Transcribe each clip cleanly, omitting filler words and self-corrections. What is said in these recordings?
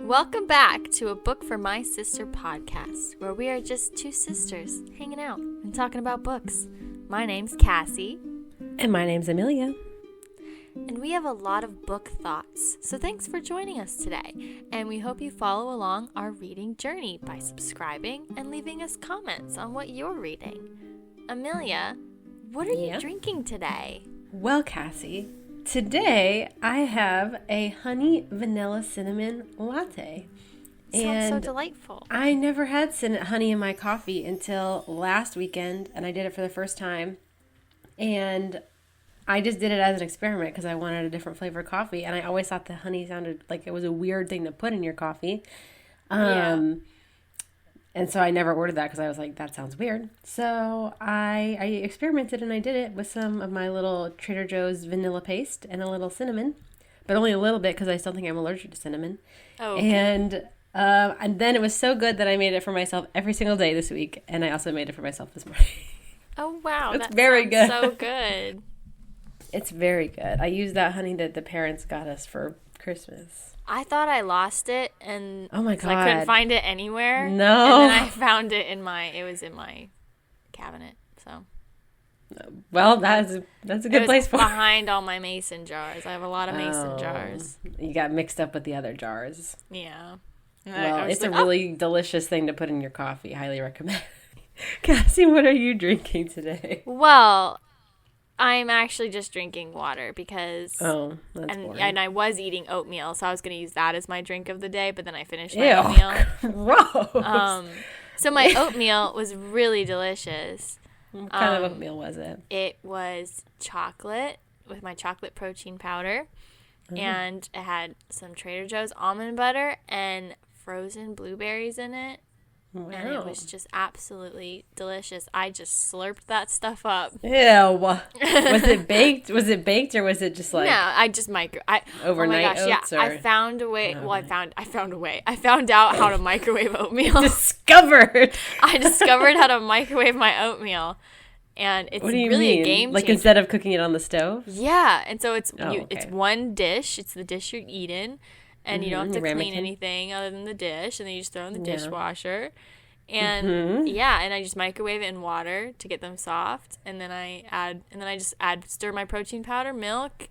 Welcome back to A Book for My Sister podcast, where we are just two sisters hanging out and talking about books. My name's Cassie. And my name's Amelia. And we have a lot of book thoughts, so thanks for joining us today. And we hope you follow along our reading journey by subscribing and leaving us comments on what you're reading. Amelia, what are you drinking today? Well, Cassie, today I have a honey vanilla cinnamon latte. Sounds so delightful. I never had honey in my coffee until last weekend, and I did it for the first time. And I just did it as an experiment because I wanted a different flavor of coffee, and I always thought the honey sounded like it was a weird thing to put in your coffee. And so I never ordered that because I was like, that sounds weird. So I experimented and I did it with some of my little Trader Joe's vanilla paste and a little cinnamon, but only a little bit because I still think I'm allergic to cinnamon. Oh, okay. And then it was so good that I made it for myself every single day this week, and I also made it for myself this morning. Oh, wow. It's very good. So good. It's very good. I used that honey that the parents got us for Christmas. I thought I lost it, and oh my God, I couldn't find it anywhere. No. And then I found it in my cabinet. So. Well, that's a good place for it. Behind all my mason jars. I have a lot of mason jars. You got mixed up with the other jars. Yeah. Well, it's a really delicious thing to put in your coffee. Highly recommend. Cassie, what are you drinking today? Well, I'm actually just drinking water because that's boring. And I was eating oatmeal, so I was going to use that as my drink of the day, but then I finished my oatmeal. Gross. So my oatmeal was really delicious. What kind of oatmeal was it? It was chocolate with my chocolate protein powder, and it had some Trader Joe's almond butter and frozen blueberries in it. Wow. And it was just absolutely delicious. I just slurped that stuff up. Ew. Was it baked? Was it baked or was it just like... No, I just overnight oh my gosh, oats? Yeah, or... I found a way. Well, I found a way. I found out how to microwave oatmeal. Discovered. I discovered how to microwave my oatmeal. And it's really a game changer. Like instead of cooking it on the stove? Yeah. And so it's okay. one dish. It's the dish you're eating. And you don't have to ramekin. clean anything other than the dish. And then you just throw in the dishwasher. And and I just microwave it in water to get them soft. And then I just stir my protein powder, milk,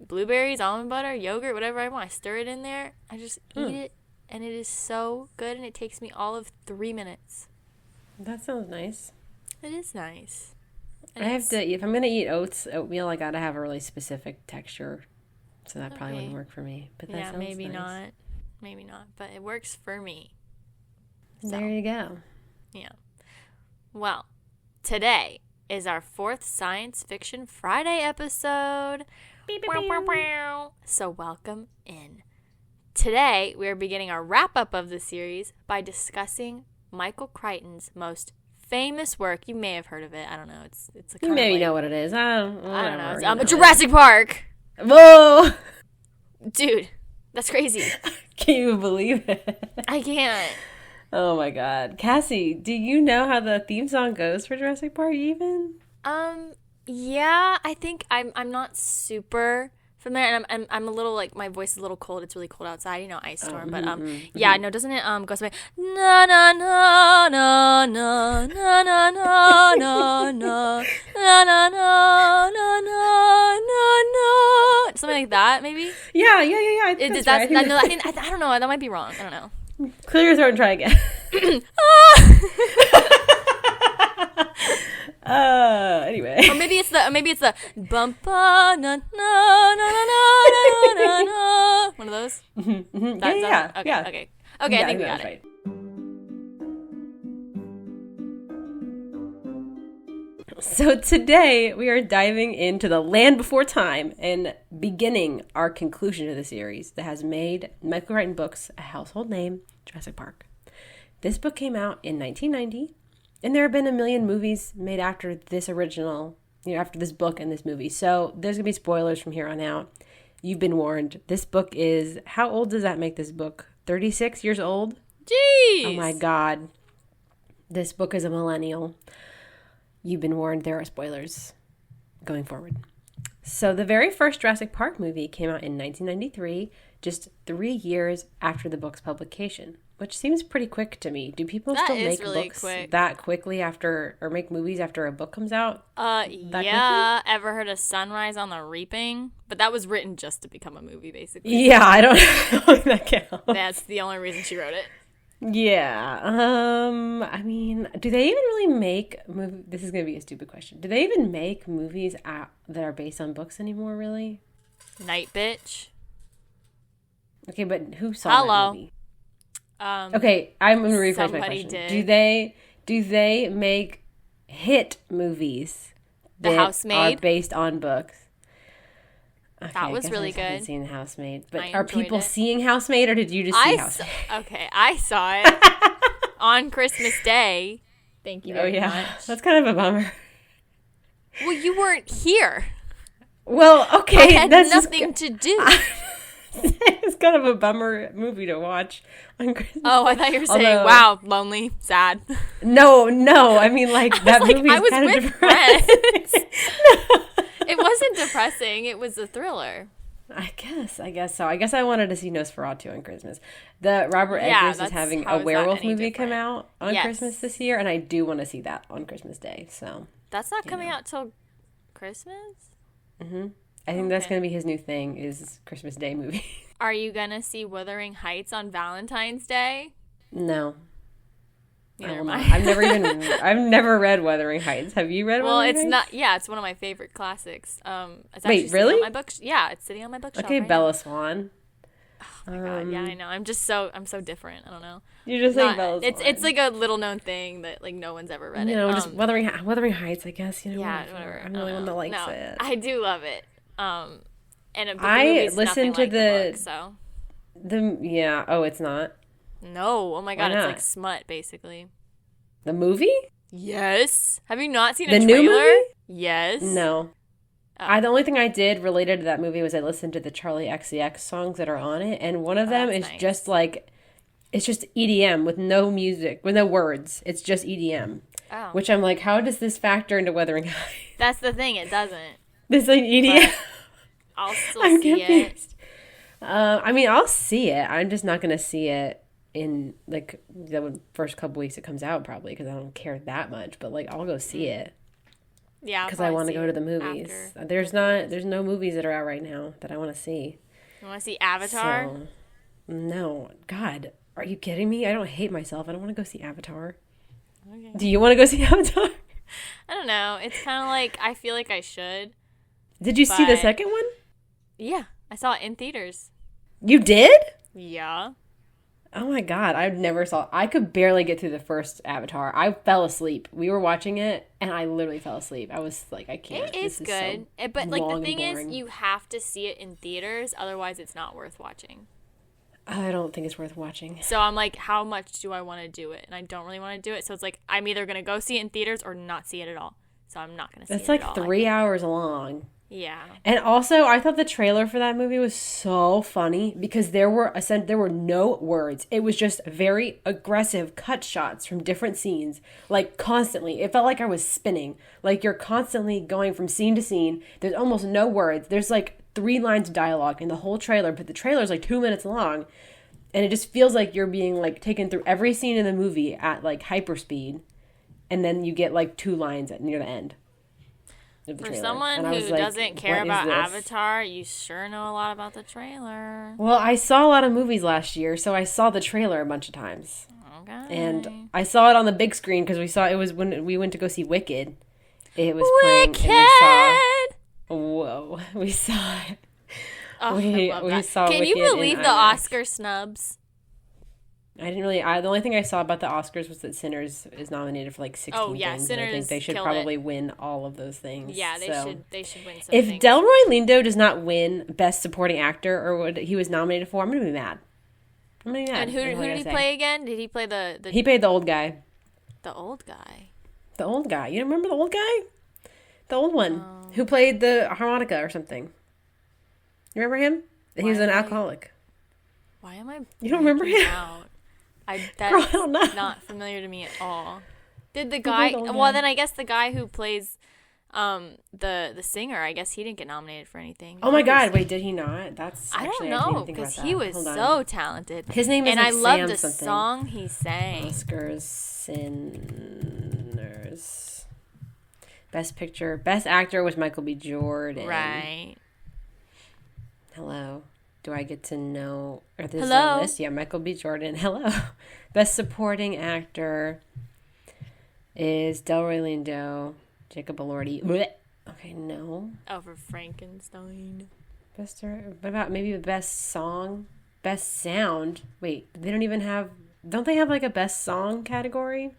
blueberries, almond butter, yogurt, whatever I want. I stir it in there. I just eat it. And it is so good. And it takes me all of 3 minutes. That sounds nice. It is nice. And if I'm going to eat oatmeal, I got to have a really specific texture. So that probably wouldn't work for me. But that sounds maybe nice. not. Maybe not. But it works for me. So, there you go. Yeah. Well, today is our 4th Science Fiction Friday episode. Beep, beep, beep. So welcome in. Today, we are beginning our wrap-up of the series by discussing Michael Crichton's most famous work. You may have heard of it. I don't know. It's You maybe know what it is. I don't know. It's Jurassic Park. Whoa! Dude, that's crazy. Can you believe it? I can't. Oh my God. Cassie, do you know how the theme song goes for Jurassic Park even? Yeah, I think I'm not super familiar, and I'm a little, like, my voice is a little cold. It's really cold outside, ice storm, but yeah, no, doesn't it go something na na na na na na na na na na na na na na na, something like that, maybe? Yeah. I think that's right. No, I don't know. That might be wrong. I don't know. Clear your throat and try again. Anyway. Or maybe it's the bump na na na na na na na. One of those. Yeah. Okay. I think we got it. Right. So today we are diving into the land before time and beginning our conclusion to the series that has made Michael Crichton books a household name, Jurassic Park. This book came out in 1990, and there have been a million movies made after this original, after this book and this movie. So there's going to be spoilers from here on out. You've been warned. This book is, how old does that make this book? 36 years old? Jeez! Oh my God. This book is a millennial. You've been warned, there are spoilers going forward. So the very first Jurassic Park movie came out in 1993. just 3 years after the book's publication, which seems pretty quick to me. Do people That still is make really books quick. that quickly after, or make movies after a book comes out? Yeah. Ever heard of Sunrise on the Reaping? But that was written just to become a movie, basically. Yeah, I don't know if that counts. That's the only reason she wrote it. Yeah. I mean, do they even really make this is going to be a stupid question. Do they even make movies that are based on books anymore, really? Night Bitch. Okay, but who saw that movie? Okay, I'm going to rephrase my question. Did. Do they make hit movies The that Housemaid? are based on books? Okay, That was really I haven't good. seen The Housemaid, but I are enjoyed people it. seeing Housemaid, or did you just see Housemaid? Okay, I saw it on Christmas Day. Thank you very much. That's kind of a bummer. Well, you weren't here. Well, okay, I had that's nothing to do. It's kind of a bummer movie to watch on Christmas. Oh, I thought you were saying, wow, lonely, sad. No, I mean, like, that movie is kind of depressing. It wasn't depressing. It was a thriller. I guess so. I guess I wanted to see Nosferatu on Christmas. The Robert Eggers is having a werewolf movie come out on Christmas this year, and I do want to see that on Christmas Day. So that's not coming out till Christmas? Mm-hmm. I think that's going to be his new thing, is Christmas Day movie. Are you going to see Wuthering Heights on Valentine's Day? No. Neither am I. I've never read Wuthering Heights. Have you read Wuthering Heights? Well, it's not. Yeah, it's one of my favorite classics. It's Wait, really? On my book, yeah, it's sitting on my bookshelf. Okay, right Bella now. Swan. Oh my god, yeah, I know. I'm so different. I don't know. You're just saying Bella Swan. It's like a little known thing that like no one's ever read. Just Wuthering Heights, I guess. Yeah, whatever. I'm the only one that likes it. I do love it. And I listened to the book, so. It's not. No, oh my god, it's like smut basically. The movie? Yes. Have you not seen the a trailer? New movie? Yes. No. The only thing I did related to that movie was I listened to the Charlie XCX songs that are on it, and one of them is just like, it's just EDM with no music, with no words. It's just EDM. Oh. Which I'm like, how does this factor into Wuthering Heights? That's the thing, it doesn't. This like EDM. But I'll still see it. I mean, I'll see it. I'm just not going to see it in like the first couple weeks it comes out, probably, because I don't care that much. But like, I'll go see it. Yeah, because I want to go to the movies. There's no movies that are out right now that I want to see. You want to see Avatar? So, no, God, are you kidding me? I don't hate myself. I don't want to go see Avatar. Okay. Do you want to go see Avatar? I don't know. It's kind of like I feel like I should. Did you see the second one? Yeah, I saw it in theaters. You did? Yeah. Oh my God, I could barely get through the first Avatar. I fell asleep. We were watching it, and I literally fell asleep. I was like, I can't. It is good. But like the thing is, you have to see it in theaters, otherwise it's not worth watching. I don't think it's worth watching. So I'm like, how much do I want to do it? And I don't really want to do it. So it's like, I'm either going to go see it in theaters or not see it at all. So I'm not going to see it at all. It's like 3 hours long. Yeah. And also, I thought the trailer for that movie was so funny because there were no words. It was just very aggressive cut shots from different scenes, like constantly. It felt like I was spinning. Like you're constantly going from scene to scene. There's almost no words. There's like 3 lines of dialogue in the whole trailer, but the trailer is like 2 minutes long. And it just feels like you're being like taken through every scene in the movie at like hyperspeed. And then you get like 2 lines near the end. For someone who doesn't care about Avatar, you sure know a lot about the trailer. Well, I saw a lot of movies last year, so I saw the trailer a bunch of times. Okay. And I saw it on the big screen because it was when we went to go see Wicked. It was Wicked! We saw it. Oh, we saw Can Wicked you believe the Oscar snubs? I didn't really. The only thing I saw about the Oscars was that Sinners is nominated for like 16 things. Sinners. I think they should probably win all of those things. Yeah, they should win some if things. Delroy Lindo does not win Best Supporting Actor or what he was nominated for, I'm gonna be mad. And who did he play again? Did he play the? He played the old guy. The old guy. The old guy. You don't remember the old guy? The old one who played the harmonica or something. You remember him? He was an alcoholic. Why am I? You don't remember him? That's not familiar to me at all. Did the guy? Well, then I guess the guy who plays The singer, I guess he didn't get nominated for anything. Oh my God! Wait, did he not? That's actually, I don't know, because he was so talented. His name is and like I loved Sam the something. song he sang. Oscars, Sinners. Best Picture, Best Actor was Michael B. Jordan. Right. Hello. Do I get to know? Or this Hello. List? Yeah, Michael B. Jordan. Hello. Best Supporting Actor is Delroy Lindo, Jacob Elordi. Blech. Okay, no. Oh, for Frankenstein. What about maybe the best song? Best sound? Wait, they don't even have... Don't they have like a best song category?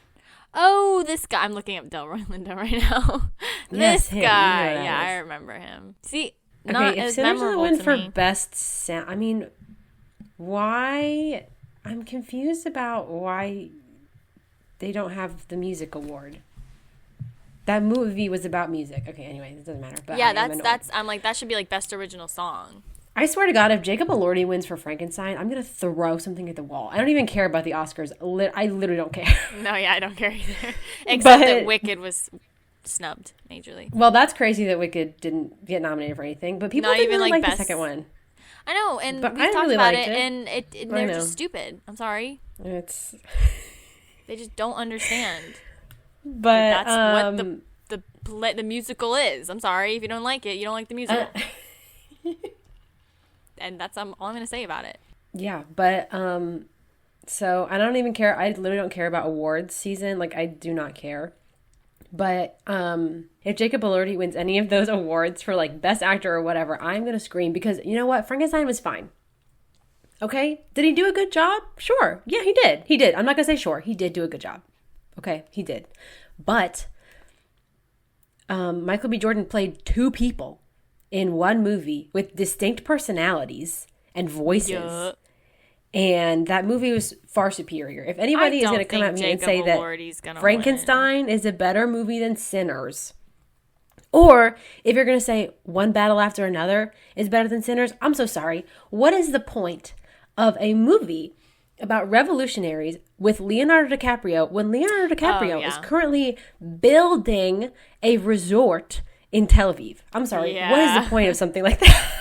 Oh, this guy. I'm looking up Delroy Lindo right now. Yes, this him. guy. You know Yeah, is. I remember him. See, Okay, not if as Sinners memorable win to for me. best sound... I mean, why... I'm confused about why they don't have the music award. That movie was about music. Okay, anyway, it doesn't matter. But Yeah, that's. I'm like, that should be like best original song. I swear to God, if Jacob Elordi wins for Frankenstein, I'm gonna throw something at the wall. I don't even care about the Oscars. I literally don't care. No, yeah, I don't care either. Except that Wicked was snubbed majorly. Well, that's crazy that Wicked didn't get nominated for anything, but people Not didn't even, really like, like the best- second one. I know, and But we've I talked really about liked it, it. and I they're know. just stupid. I'm sorry. It's, They just don't understand. but That's what the musical is. I'm sorry. If you don't like it, you don't like the musical. And that's all I'm going to say about it. yeah, but so I don't even care. I literally don't care about awards season. Like, I do not care. But if Jacob Elordi wins any of those awards for like best actor or whatever, I'm gonna scream, because you know what? Frankenstein was fine. Okay, did he do a good job? Sure, yeah, he did. He did. I'm not gonna say sure. He did do a good job. Okay, he did. But Michael B. Jordan played two people in one movie with distinct personalities and voices. Yeah. And that movie was far superior. If anybody is going to come at me and say that Frankenstein is a better movie than Sinners, or if you're going to say One Battle After Another is better than Sinners, I'm so sorry. What is the point of a movie about revolutionaries with Leonardo DiCaprio when Leonardo DiCaprio is currently building a resort in Tel Aviv? I'm sorry. Yeah. What is the point of something like that?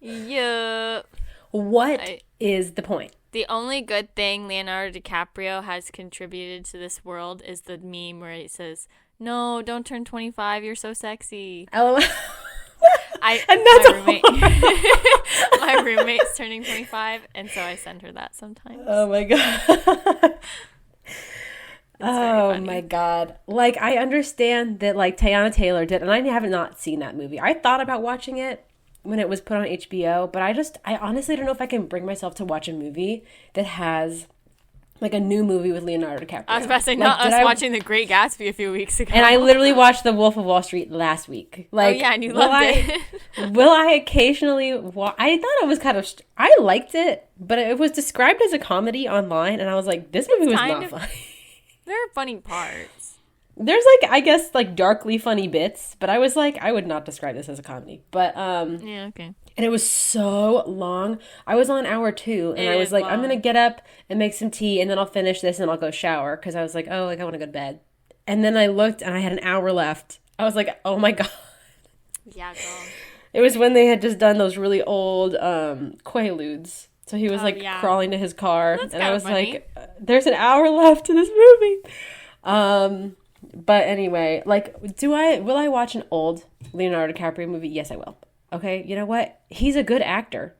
Yeah. What is the point? The only good thing Leonardo DiCaprio has contributed to this world is the meme where it says, "No, don't turn 25. You're so sexy." LOL. My roommate's turning 25, and so I send her that sometimes. Oh my God. Oh my God. Like, I understand that like Teyana Taylor did, and I have not seen that movie. I thought about watching it when it was put on HBO, but I honestly don't know if I can bring myself to watch a movie that has like a new movie with Leonardo DiCaprio. I was about to say, not us watching The Great Gatsby a few weeks ago. And I literally watched The Wolf of Wall Street last week. Like, oh yeah, and you loved it. Will I occasionally I thought it was kind of... I liked it, but it was described as a comedy online, and I was like, this movie was not funny. There are funny parts. There's like, I guess, like darkly funny bits, but I was like, I would not describe this as a comedy. But yeah, okay. And it was so long. I was on hour 2, and I was like, I'm gonna get up and make some tea, and then I'll finish this and I'll go shower, because I was like, oh, like I want to go to bed. And then I looked and I had an hour left. I was like, oh my God. Yeah, girl. It was when they had just done those really old Quaaludes. So he was crawling to his car, and I was funny. Like, there's an hour left to this movie. But anyway, like, will I watch an old Leonardo DiCaprio movie? Yes, I will. Okay, you know what? He's a good actor.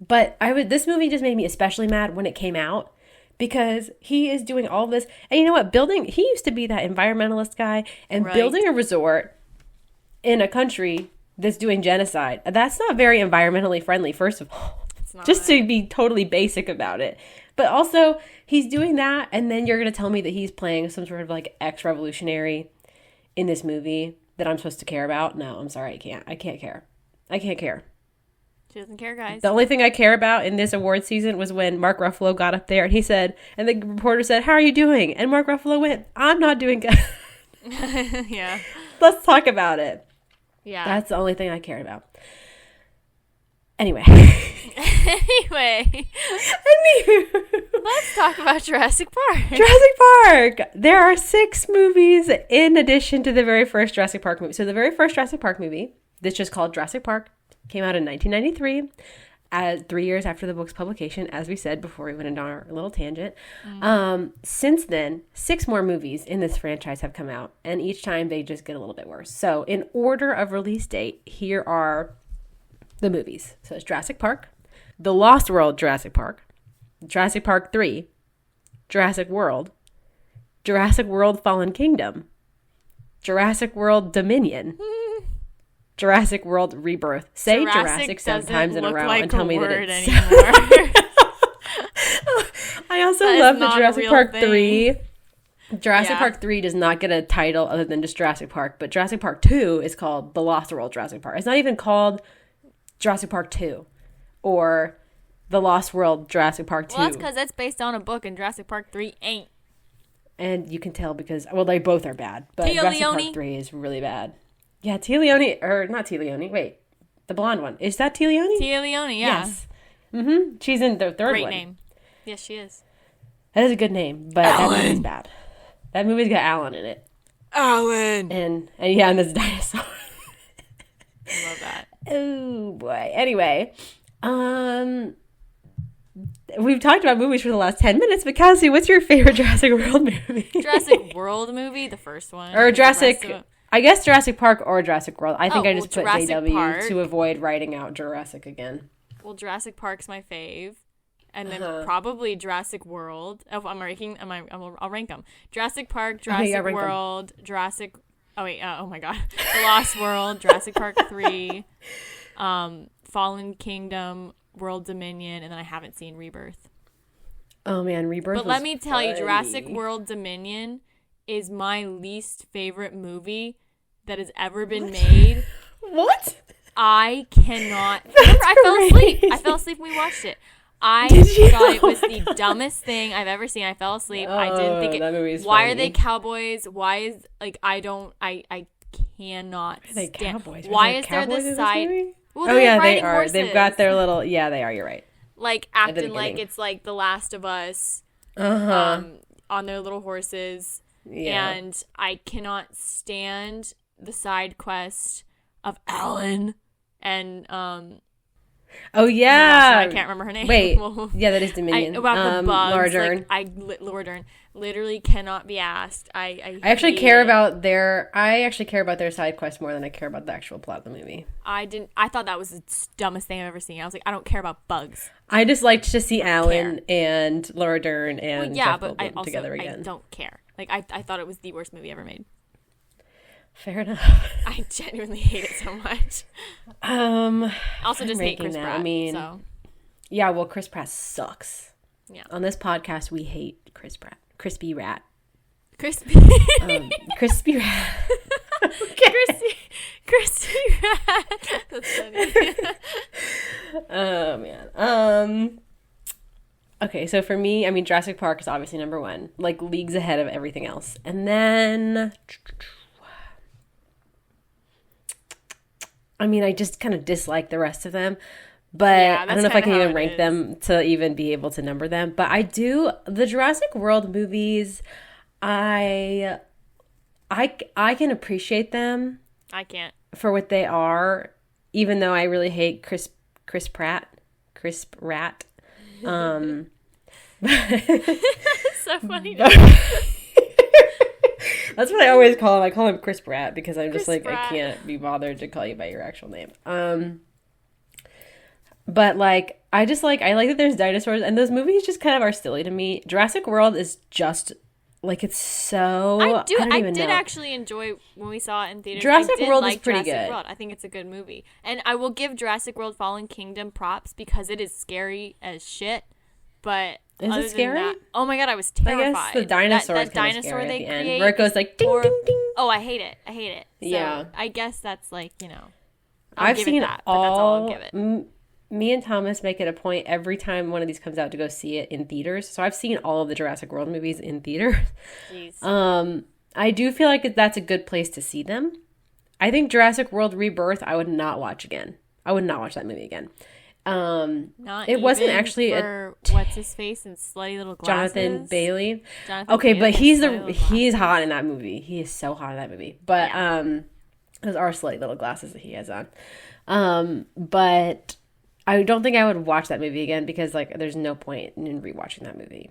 But this movie just made me especially mad when it came out, because he is doing all this. And you know what? He used to be that environmentalist guy, and building a resort in a country that's doing genocide. That's not very environmentally friendly, first of all. Just to be totally basic about it. But also, he's doing that, and then you're going to tell me that he's playing some sort of like ex-revolutionary in this movie that I'm supposed to care about? No, I'm sorry, I can't care. I can't care. She doesn't care, guys. The only thing I care about in this award season was when Mark Ruffalo got up there and he said, and the reporter said, "How are you doing?" And Mark Ruffalo went, "I'm not doing good." Yeah. Let's talk about it. Yeah. That's the only thing I cared about. Anyway. Anywho. Let's talk about Jurassic Park. Jurassic Park! There are 6 movies in addition to the very first Jurassic Park movie. So the very first Jurassic Park movie, that's just called Jurassic Park, came out in 1993, 3 years after the book's publication, as we said before we went into our little tangent. Since then, 6 more movies in this franchise have come out, and each time they just get a little bit worse. So in order of release date, here are the movies. So it's Jurassic Park, The Lost World Jurassic Park, Jurassic Park 3, Jurassic World, Jurassic World Fallen Kingdom, Jurassic World Dominion, Jurassic World Rebirth. Say Jurassic 7 times in a row and tell me that it's I also love that Jurassic Park 3. Jurassic Park 3 does not get a title other than just Jurassic Park, but Jurassic Park 2 is called The Lost World Jurassic Park. It's not even called Jurassic Park 2 or The Lost World Jurassic Park 2. Well, that's because it's based on a book and Jurassic Park 3 ain't. And you can tell because, well, they both are bad, but Jurassic Park 3 is really bad. Yeah, Tia Leone, or not Tia Leone, wait, the blonde one. Is that Tia Leone? Tia Leone, yeah. Yes. She's in the third one. Great name. Yes, she is. That is a good name, but that movie's bad. That movie's got Alan in it. Alan! And yeah, and this dinosaur. I love that. Oh, boy. Anyway, we've talked about movies for the last 10 minutes, but Cassie, what's your favorite Jurassic World movie? Jurassic World movie, the first one. Or Jurassic... I guess Jurassic Park or Jurassic World. I think I just put Jurassic JW Park. to avoid writing out Jurassic again. Well, Jurassic Park's my fave. And then probably Jurassic World. Oh, I'm ranking. I'll rank them. Jurassic Park, Jurassic World, Jurassic... Oh, wait. Oh, my God. The Lost World, Jurassic Park 3, Fallen Kingdom, World Dominion, and then I haven't seen Rebirth. Oh, man. Rebirth But let me tell you, Jurassic World Dominion is my least favorite movie that has ever been made. What? I cannot. Remember, I fell asleep when we watched it. I thought it was the dumbest thing I've ever seen. I fell asleep. I didn't think it. That movie's why funny. are they cowboys? Why is I cannot stand. Cowboys? Why is there this side? Well, oh yeah, they are. Horses. They've got their little. Yeah, they are. You're right. Like acting like it's like The Last of Us. On their little horses. Yeah. And I cannot stand the side quest of Alan and oh yeah, I can't remember her name. Wait, yeah, that is Dominion. About the bugs. Laura Dern. Laura Dern literally cannot be asked. I actually care about their side quest more than I care about the actual plot of the movie. I thought that was the dumbest thing I've ever seen. I was like, I don't care about bugs. I just liked to see Alan and Laura Dern and Jeff Goldblum together again. I don't care. Like I thought it was the worst movie ever made. Fair enough. I genuinely hate it so much. Also just hate Chris Pratt. I mean, so. Yeah, well, Chris Pratt sucks. Yeah. On this podcast, we hate Chris Pratt. Crispy Rat. Crispy. Crispy Rat. Crispy Rat. That's funny. Oh, man. Okay, so for me, I mean, Jurassic Park is obviously number 1. Like, leagues ahead of everything else. And then... I mean, I just kind of dislike the rest of them. But I don't know if I can even rank them to even be able to number them. But I do... The Jurassic World movies, I can appreciate them. I can't. For what they are, even though I really hate Chris Pratt. Crisp Rat. So funny. That's what I always call him. I call him Chris Pratt because I'm just like, Pratt. I can't be bothered to call you by your actual name. But like, I like that there's dinosaurs, and those movies just kind of are silly to me. Jurassic World is just like, it's so... I did actually enjoy when we saw it in theaters. Jurassic World is pretty good. World. I think it's a good movie. And I will give Jurassic World Fallen Kingdom props because it is scary as shit. But is it scary? That, oh my God, I was terrified. I guess the dinosaur is kind of scary at the end, where it goes like ding, ding, ding. Oh, I hate it. So yeah. I guess that's like, I've seen that, but that's all I'll give it. Me and Thomas make it a point every time one of these comes out to go see it in theaters. So I've seen all of the Jurassic World movies in theaters. Jeez. I do feel like that's a good place to see them. I think Jurassic World Rebirth, I would not watch again. I would not watch that movie again. Not it wasn't even actually for what's his face and slutty little glasses. Jonathan Bailey. Jonathan Okay, Bailey but he's hot in that movie. He is so hot in that movie. But those are slutty little glasses that he has on. But I don't think I would watch that movie again because like there's no point in rewatching that movie.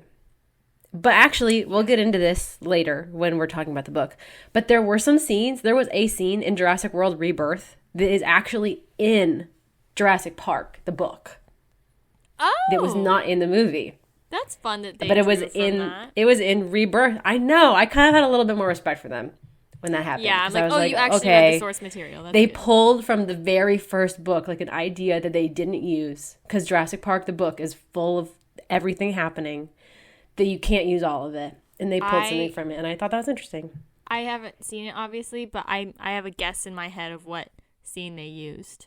But actually, we'll get into this later when we're talking about the book. But there were some scenes. There was a scene in Jurassic World Rebirth that is actually in Jurassic Park, the book. Oh, that was not in the movie. That's fun that they. But it was drew from in that. it was in Rebirth. I know. I kind of had a little bit more respect for them when that happened. Yeah, I'm 'cause I like, was you actually read the source material. That's they good. pulled from the very first book like an idea that they didn't use because Jurassic Park, the book, is full of everything happening that you can't use all of it, and they pulled something from it, and I thought that was interesting. I haven't seen it obviously, but I have a guess in my head of what scene they used.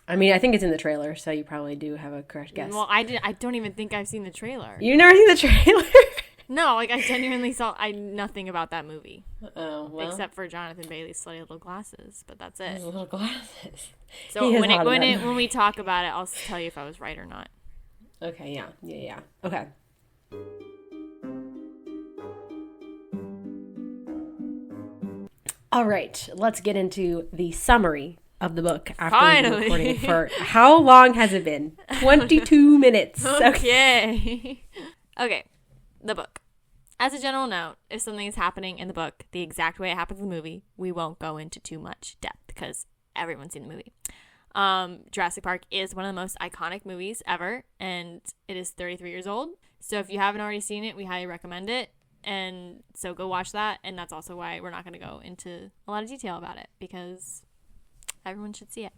I mean, I think it's in the trailer, so you probably do have a correct guess. Well, I don't even think I've seen the trailer. You've never seen the trailer? No, like I genuinely saw nothing about that movie. Oh, well. Except for Jonathan Bailey's slutty little glasses, but that's it. His little glasses. So when we talk about it, I'll tell you if I was right or not. Okay, yeah. Okay. All right, let's get into the summary of the book after we've been recording for how long has it been? 22 minutes. Okay. Okay, the book. As a general note, if something is happening in the book the exact way it happens in the movie, we won't go into too much depth because everyone's seen the movie. Jurassic Park is one of the most iconic movies ever, and it is 33 years old. So if you haven't already seen it, we highly recommend it. And so go watch that. And that's also why we're not going to go into a lot of detail about it because everyone should see it.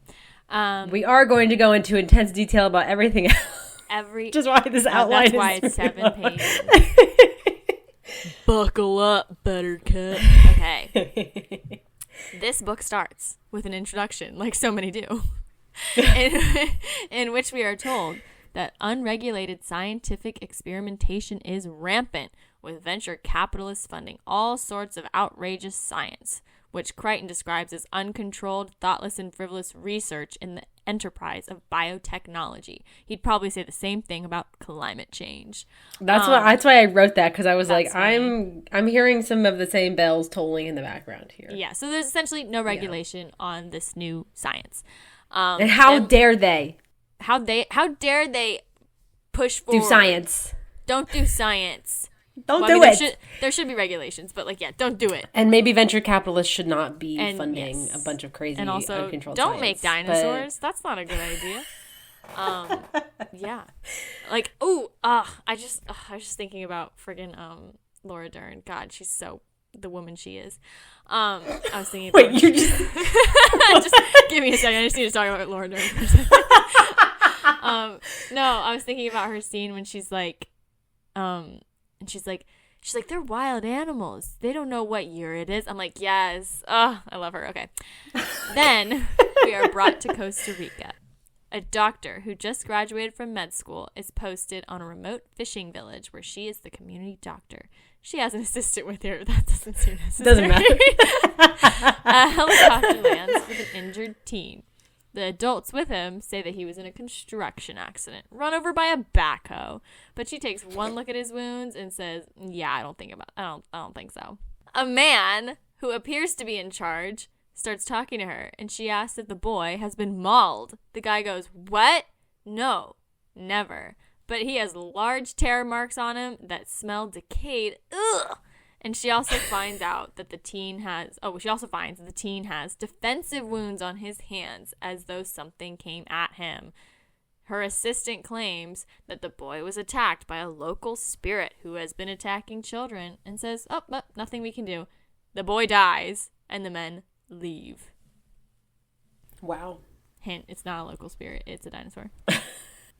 We are going to go into intense detail about everything else. Which is why this outline that's why it's 7 pages. Buckle up, Buttercup. Okay. This book starts with an introduction, like so many do, in which we are told that unregulated scientific experimentation is rampant, with venture capitalists funding all sorts of outrageous science, which Crichton describes as uncontrolled, thoughtless, and frivolous research in the enterprise of biotechnology. He'd probably say the same thing about climate change. That's why I wrote that, because I was like, funny. I'm hearing some of the same bells tolling in the background here. Yeah, so there's essentially no regulation on this new science. And how dare they? How dare they push forward? Do science. Don't do science. Don't do it. There should be regulations, but don't do it. And maybe venture capitalists should not be funding a bunch of crazy, and also, uncontrolled don't science, make dinosaurs. That's not a good idea. Yeah. I was just thinking about friggin' Laura Dern. God, she's so the woman she is. I was thinking about Wait, you just just give me a second. I just need to talk about Laura Dern for a second. No, I was thinking about her scene when she's like, and she's like, they're wild animals. They don't know what year it is. I'm like, yes. Oh, I love her. Okay. Then we are brought to Costa Rica. A doctor who just graduated from med school is posted on a remote fishing village where she is the community doctor. She has an assistant with her. That doesn't seem necessary. Doesn't matter. A helicopter lands with an injured teen. The adults with him say that he was in a construction accident, run over by a backhoe. But she takes one look at his wounds and says, "Yeah, I don't think so." A man who appears to be in charge starts talking to her, and she asks if the boy has been mauled. The guy goes, "What? No, never. But he has large tear marks on him that smell decayed. Ugh." And she also finds out that the teen has defensive wounds on his hands as though something came at him. Her assistant claims that the boy was attacked by a local spirit who has been attacking children and says, "Oh, nothing we can do." The boy dies and the men leave. Wow. Hint, it's not a local spirit, it's a dinosaur.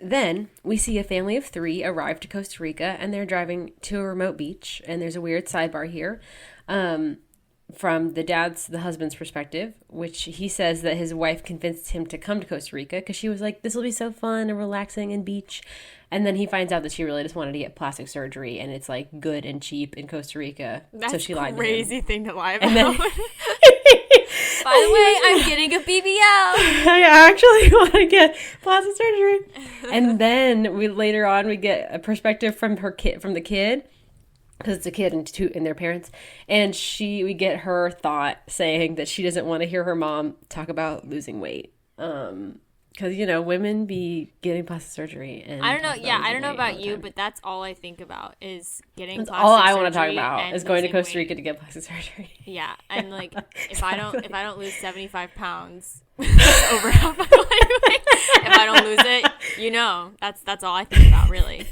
Then we see a family of 3 arrive to Costa Rica, and they're driving to a remote beach. And there's a weird sidebar here from the husband's perspective, which he says that his wife convinced him to come to Costa Rica because she was like, this will be so fun and relaxing and beach. And then he finds out that she really just wanted to get plastic surgery, and it's like good and cheap in Costa Rica. That's so she lied a crazy to him. thing to lie about. And then, By the way, I'm getting a BBL. I actually want to get plastic surgery. And then later on we get a perspective from the kid, because it's a kid and their parents, and we get her thought saying that she doesn't want to hear her mom talk about losing weight. Because, women be getting plastic surgery. And I don't know. Yeah, I don't know about you, but that's all I think about is getting that's plastic surgery. All I want to talk about is going to Costa Rica to get plastic surgery. Yeah, and like if I don't lose 75 pounds, that's over half my body weight. If I don't lose it, that's all I think about, really.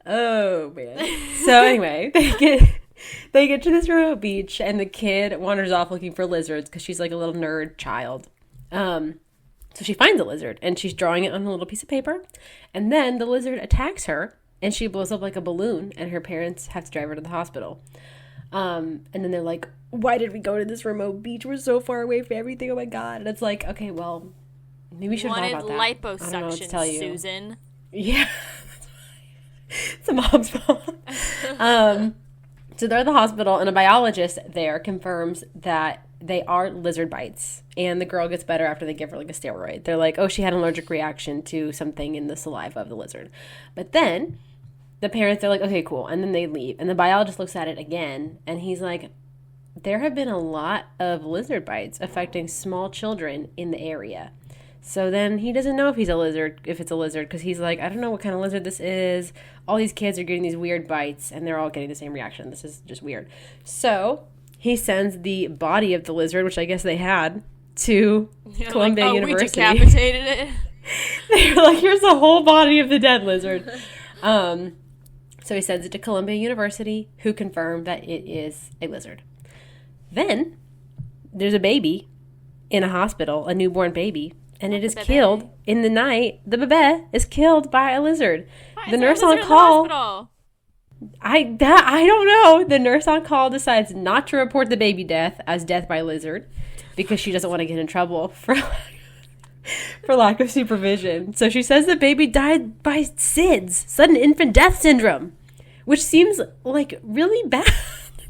Oh man. So anyway, they get to this remote beach, and the kid wanders off looking for lizards because she's like a little nerd child. So she finds a lizard, and she's drawing it on a little piece of paper, and then the lizard attacks her, and she blows up like a balloon, and her parents have to drive her to the hospital. And then they're like, why did we go to this remote beach? We're so far away from everything. Oh my God. And it's like, okay, well, maybe we should talk about that. Liposuction, I don't know what to tell you. Susan. Yeah. It's a mom's fault. So they're at the hospital, and a biologist there confirms that they are lizard bites, and the girl gets better after they give her like a steroid. They're like, oh, she had an allergic reaction to something in the saliva of the lizard. But then the parents are like, okay, cool. And then they leave, and the biologist looks at it again, and he's like, there have been a lot of lizard bites affecting small children in the area. So then he doesn't know if it's a lizard, because he's like, I don't know what kind of lizard this is. All these kids are getting these weird bites, and they're all getting the same reaction. This is just weird. So he sends the body of the lizard, which I guess they had, to Columbia University. We decapitated it. They were like, here's the whole body of the dead lizard. So he sends it to Columbia University, who confirmed that it is a lizard. Then there's a baby in a hospital, a newborn baby, and it is killed in the night. The bebe is killed by a lizard. The nurse on call. I don't know. The nurse on call decides not to report the baby death as death by lizard because she doesn't want to get in trouble for lack of supervision. So she says the baby died by SIDS, sudden infant death syndrome, which seems like really bad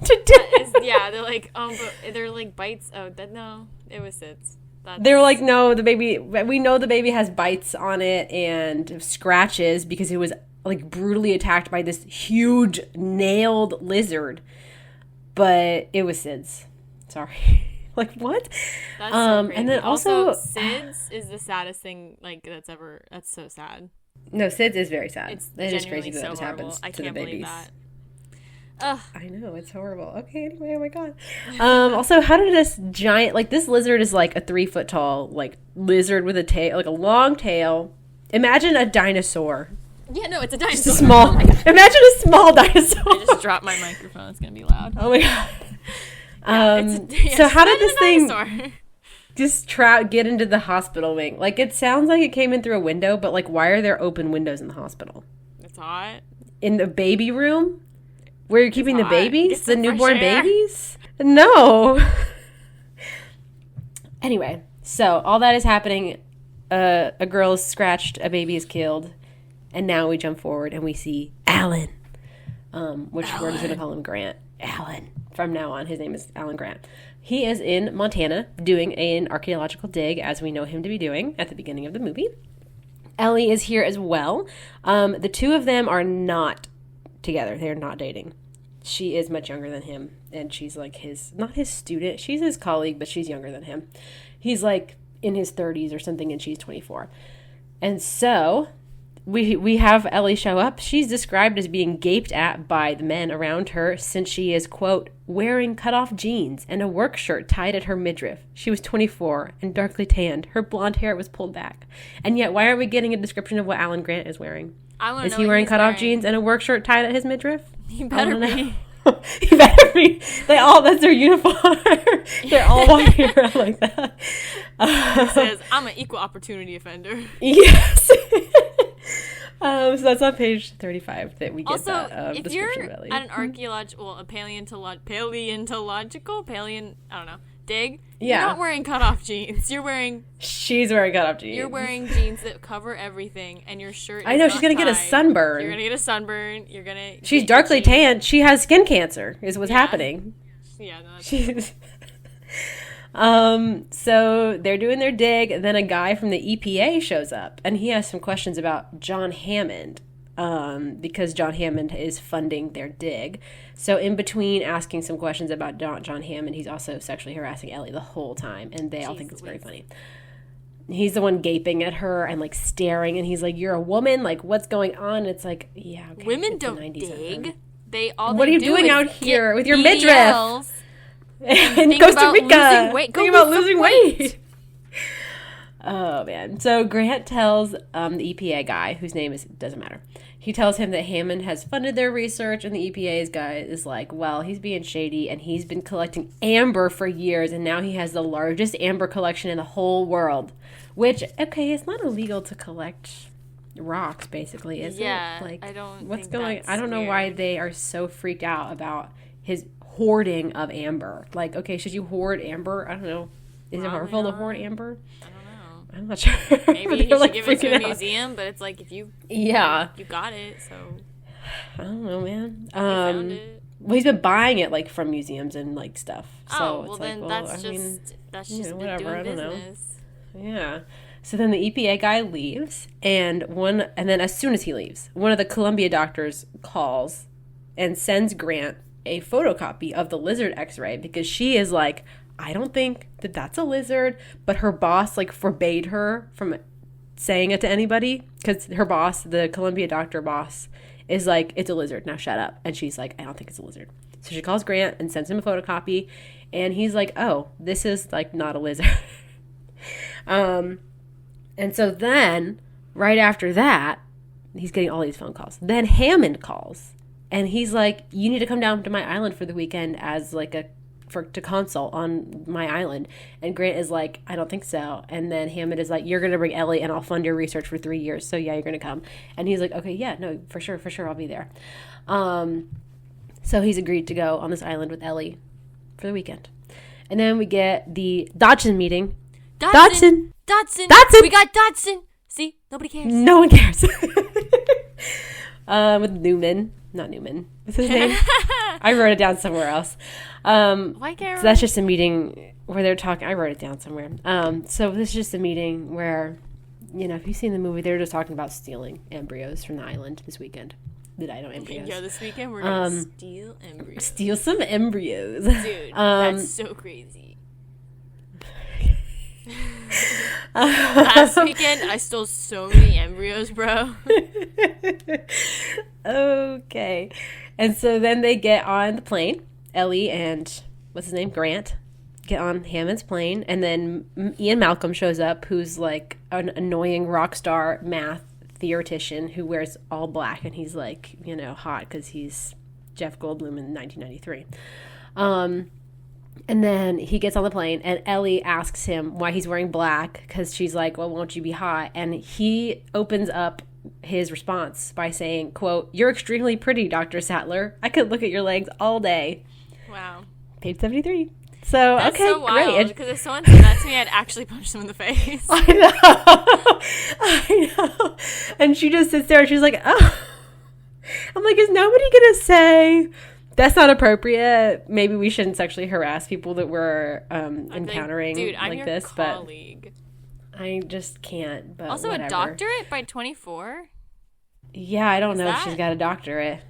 to do. Yeah, they're like, but they're like bites. Oh, no, it was SIDS. They were like, no, we know the baby has bites on it and scratches because it was like brutally attacked by this huge nailed lizard, but it was SIDS. Sorry. Like, what? That's so crazy. And then also SIDS is the saddest thing that's so sad. No, SIDS is very sad. It is crazy so that this horrible. happens I to can't the babies. believe that. Ugh. I know, it's horrible. Okay, anyway, oh my God. Also, how did this giant, like, this lizard is like a 3-foot tall, like, lizard with a tail, like a long tail. Imagine a dinosaur. Yeah, no, it's a dinosaur. Just a small, imagine a small dinosaur. I just dropped my microphone. It's going to be loud. Oh my God. So how did this thing just get into the hospital wing? Like, it sounds like it came in through a window, but like, why are there open windows in the hospital? It's hot. In the baby room? Where you're keeping the babies? The newborn babies? No. Anyway, so all that is happening. A girl is scratched, a baby is killed, and now we jump forward and we see Alan, which we're just going to call him Grant. Alan. From now on, his name is Alan Grant. He is in Montana doing an archaeological dig, as we know him to be doing at the beginning of the movie. Ellie is here as well. The two of them are not together. They're not dating. She is much younger than him, and she's like not his student. She's his colleague, but she's younger than him. He's like in his 30s or something, and she's 24. And so we have Ellie show up. She's described as being gaped at by the men around her since she is, quote, wearing cut-off jeans and a work shirt tied at her midriff. She was 24 and darkly tanned. Her blonde hair was pulled back. And yet, why aren't we getting a description of what Alan Grant is wearing? Is he wearing cut-off jeans and a work shirt tied at his midriff? He better be. He better be. That's their uniform. They're all walking around like that. It says, I'm an equal opportunity offender. Yes. So that's on page 35 that we get also, that if description you're of Ellie. at an archaeological, dig, you're not wearing cutoff jeans. She's wearing cutoff jeans. You're wearing jeans that cover everything, and your shirt. I know she's gonna get a sunburn. You're gonna get a sunburn. She's darkly tanned. She has skin cancer. Is what's happening. Yeah, no, she's So they're doing their dig, and then a guy from the EPA shows up, and he has some questions about John Hammond, because John Hammond is funding their dig. So in between asking some questions about John Hammond, he's also sexually harassing Ellie the whole time, and they all think it's very funny. He's the one gaping at her and like staring, and he's like, "You're a woman. Like, what's going on?" It's like, yeah, okay, women don't dig. What are you doing out here with your midriff? In Costa Rica. Think about losing weight. Oh man. So Grant tells the EPA guy, whose name doesn't matter. He tells him that Hammond has funded their research, and the EPA's guy is like, well, he's being shady, and he's been collecting amber for years, and now he has the largest amber collection in the whole world. Which, okay, it's not illegal to collect rocks, basically, is it? Like, I don't. What's going? I don't know why they are so freaked out about his hoarding of amber. Like, okay, should you hoard amber? I don't know. Is it harmful to hoard amber? I don't know. I'm not sure. Maybe you should give it to a museum, but it's like if you you got it, so I don't know, man. Found it. Well, he's been buying it like from museums and like stuff. So well, then that's just whatever. I don't business. know. Yeah. So then the EPA guy leaves, and then as soon as he leaves, one of the Columbia doctors calls and sends Grant a photocopy of the lizard x-ray, because she is like, I don't think that that's a lizard, but her boss like forbade her from saying it to anybody, because her boss, the Columbia doctor boss, is like, it's a lizard, now shut up. And she's like, I don't think it's a lizard. So she calls Grant and sends him a photocopy, and he's like, oh, this is like not a lizard. And so then right after that, he's getting all these phone calls. Then Hammond calls, and he's like, you need to come down to my island for the weekend as like to consult on my island. And Grant is like, I don't think so. And then Hammond is like, you're going to bring Ellie and I'll fund your research for 3 years. So yeah, you're going to come. And he's like, okay, yeah, no, for sure. I'll be there. So he's agreed to go on this island with Ellie for the weekend. And then we get the Dodson meeting. Dodson. We got Dodson. See, nobody cares. No one cares. With Newman. Not Newman. What's his name? I wrote it down somewhere else. Why can't so that's just a meeting where they're talking. I wrote it down somewhere. So this is just a meeting where, if you've seen the movie, they're just talking about stealing embryos from the island this weekend. The dino embryos. Yeah, this weekend we're going to steal embryos. Steal some embryos. Dude, that's so crazy. Last weekend, I stole so many embryos, bro. Okay. And so then they get on the plane. Ellie and, what's his name? Grant. Get on Hammond's plane. And then Ian Malcolm shows up, who's like an annoying rock star math theoretician who wears all black. And he's like, hot because he's Jeff Goldblum in 1993. And then he gets on the plane, and Ellie asks him why he's wearing black, because she's like, well, won't you be hot? And he opens up his response by saying, quote, you're extremely pretty, Dr. Sattler. I could look at your legs all day. Wow. Page 73. So, that's okay, so wild, great. Because if someone said that to me, I'd actually punch them in the face. I know. And she just sits there, and she's like, oh. I'm like, is nobody going to say... That's not appropriate. Maybe we shouldn't sexually harass people that we're encountering like, dude, I'm like your this. Colleague. But I just can't. But also, whatever. A doctorate by 24? Yeah, I don't know if she's got a doctorate.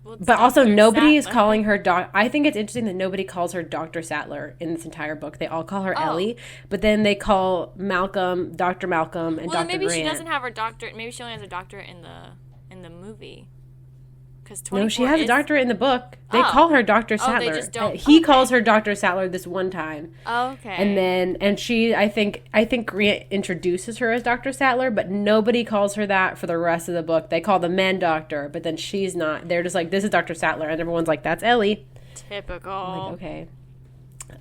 But also, nobody is calling her I think it's interesting that nobody calls her Dr. Sattler in this entire book. They all call her Ellie, but then they call Malcolm Dr. Malcolm and Dr. Grant. Well, maybe she doesn't have her doctorate. Maybe she only has a doctorate in the movie. No, she has a doctorate in the book. They call her Dr. Sattler. They just don't. He calls her Dr. Sattler this one time. Okay. And she, I think Grant introduces her as Dr. Sattler, but nobody calls her that for the rest of the book. They call the men doctor, but then she's not. They're just like, this is Dr. Sattler, and everyone's like, that's Ellie. Typical. I'm like, okay.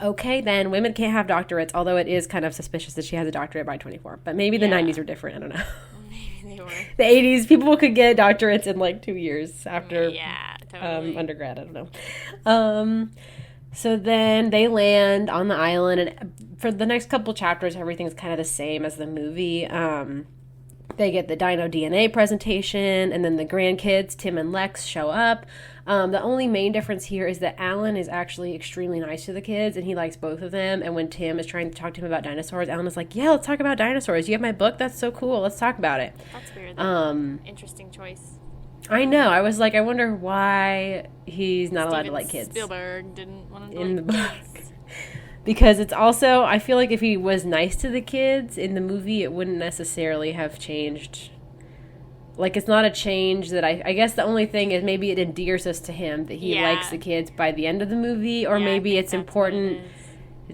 Okay, then women can't have doctorates, although it is kind of suspicious that she has a doctorate by 24. But maybe the 90s were different. I don't know. Maybe they were. The 80s, people could get doctorates in like 2 years after totally. Undergrad. I don't know. So then they land on the island, and for the next couple chapters, everything's kind of the same as the movie. They get the Dino DNA presentation, and then the grandkids, Tim and Lex, show up. The only main difference here is that Alan is actually extremely nice to the kids, and he likes both of them. And when Tim is trying to talk to him about dinosaurs, Alan is like, yeah, let's talk about dinosaurs. You have my book? That's so cool. Let's talk about it. That's weird. Interesting choice. I know. I was like, I wonder why he's not allowed to like kids. Spielberg didn't want to in like the book. kids. Because it's also, I feel like if he was nice to the kids in the movie, it wouldn't necessarily have changed. Like, it's not a change that I guess the only thing is maybe it endears us to him that he likes the kids by the end of the movie, or maybe it's important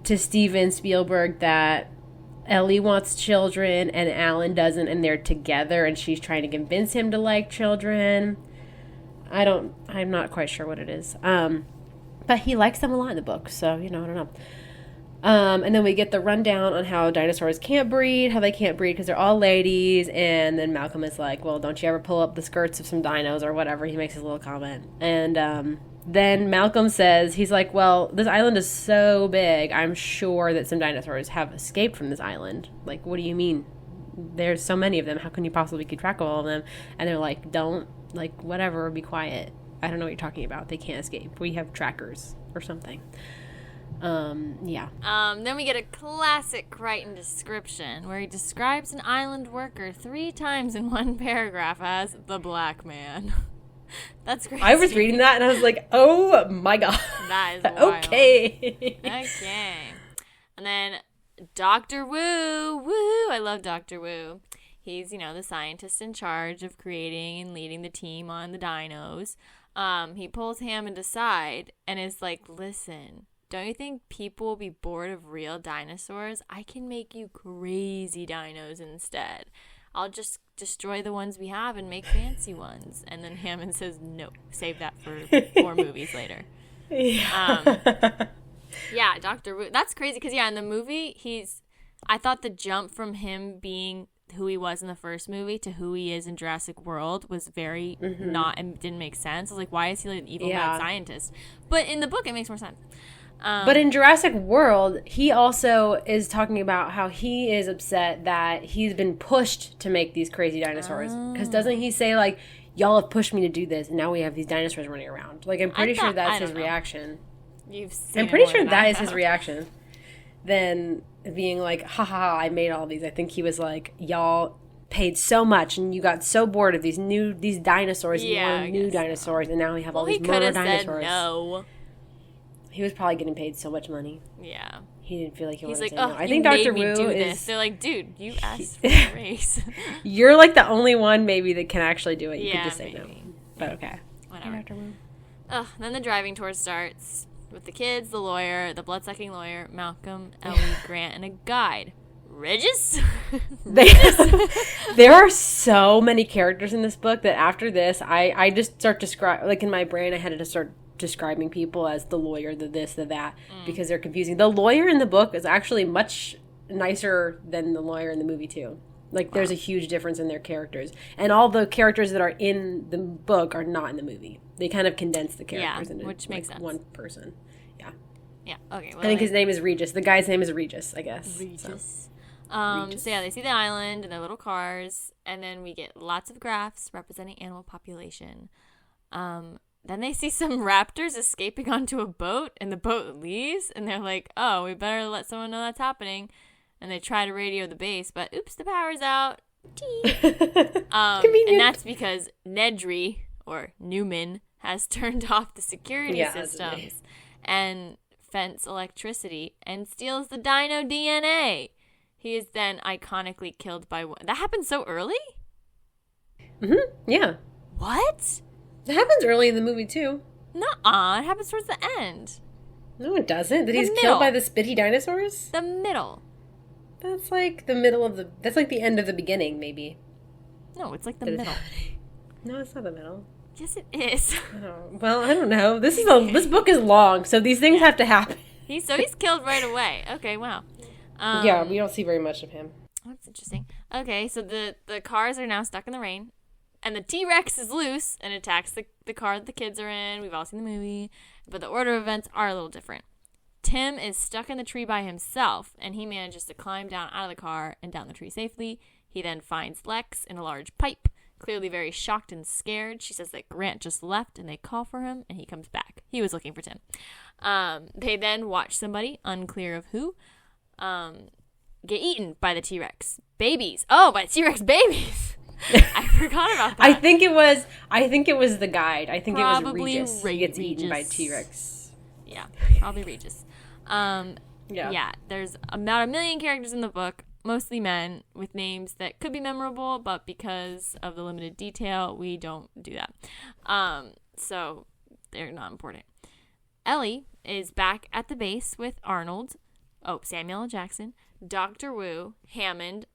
to Steven Spielberg that Ellie wants children and Alan doesn't, and they're together and she's trying to convince him to like children. I'm not quite sure what it is. But he likes them a lot in the book, so, I don't know. And then we get the rundown on how dinosaurs can't breed, how they can't breed because they're all ladies. And then Malcolm is like, well, don't you ever pull up the skirts of some dinos or whatever. He makes his little comment. And then Malcolm says, he's like, well, this island is so big. I'm sure that some dinosaurs have escaped from this island. Like, what do you mean? There's so many of them. How can you possibly keep track of all of them? And they're like, don't, like, whatever, be quiet. I don't know what you're talking about. They can't escape. We have trackers or something. Then we get a classic Crichton description where he describes an island worker 3 times in one paragraph as the black man. That's crazy. I was reading that and I was like, oh my god. That is wild. Okay. And then Dr. Wu. I love Dr. Wu. He's, the scientist in charge of creating and leading the team on the dinos. He pulls Hammond aside and is like, listen, don't you think people will be bored of real dinosaurs? I can make you crazy dinos instead. I'll just destroy the ones we have and make fancy ones. And then Hammond says, no, save that for more movies later. Yeah, Dr. Wu. That's crazy because, in the movie, I thought the jump from him being who he was in the first movie to who he is in Jurassic World was very and didn't make sense. I was like, why is he like an evil mad scientist? But in the book, it makes more sense. But in Jurassic World, he also is talking about how he is upset that he's been pushed to make these crazy dinosaurs. Because doesn't he say, like, y'all have pushed me to do this, and now we have these dinosaurs running around? Like, I'm pretty sure that's his reaction. I'm pretty sure that is his reaction. Then being like, haha, I made all these. I think he was like, y'all paid so much, and you got so bored of these dinosaurs, new dinosaurs, and now we have all these more dinosaurs. Said no. He was probably getting paid so much money. Yeah. He didn't feel like he wanted like, to say no. I think Dr. Wu do this. They're like, dude, you asked for a race. You're like the only one maybe that can actually do it. You could just say no. But okay. Whatever. Dr. Wu. Then the driving tour starts with the kids, the lawyer, the blood-sucking lawyer, Malcolm, Ellie, Grant, and a guide. Regis? There are so many characters in this book that after this, I just start describing, like in my brain, I had to start describing people as the lawyer, the this, the that, because they're confusing. The lawyer in the book is actually much nicer than the lawyer in the movie too. Like there's a huge difference in their characters, and all the characters that are in the book are not in the movie. They kind of condense the characters into which makes sense. One person. Yeah. Okay. I think his name is Regis. The guy's name is Regis, I guess. Regis. So they see the island and their little cars, and then we get lots of graphs representing animal population. Then they see some raptors escaping onto a boat, and the boat leaves, and they're like, oh, we better let someone know that's happening. And they try to radio the base, but oops, the power's out. Convenient. And that's because Nedry, or Newman, has turned off the security systems and fence electricity and steals the dino DNA. He is then iconically killed by one. That happened so early? Yeah. What? It happens early in the movie, too. Nuh-uh. It happens towards the end. No, it doesn't. That he's killed by the spitty dinosaurs? The middle. That's like the middle of the... That's like the end of the beginning, maybe. No, it's like the middle. No, it's not the middle. Yes, it is. Well, I don't know. This book is long, so these things have to happen. He's killed right away. Okay, wow. Yeah, we don't see very much of him. That's interesting. Okay, so the cars are now stuck in the rain, and the T-Rex is loose and attacks the car that the kids are in. We've all seen the movie, but the order of events are a little different. Tim is stuck in the tree by himself, and he manages to climb down out of the car and down the tree safely. He then finds Lex in a large pipe, clearly very shocked and scared. She says that Grant just left and they call for him and he comes back. He was looking for Tim. They then watch somebody, unclear of who, get eaten by the T-Rex. Babies. Oh, by T-Rex babies. I forgot about that. I think it was the guide. I think Probably it was Regis. He gets eaten by T-Rex. Yeah, probably Regis. Yeah, there's about 1 million characters in the book, mostly men, with names that could be memorable, but because of the limited detail, we don't do that. So they're not important. Ellie is back at the base with Arnold, Samuel L. Jackson, Dr. Wu, Hammond,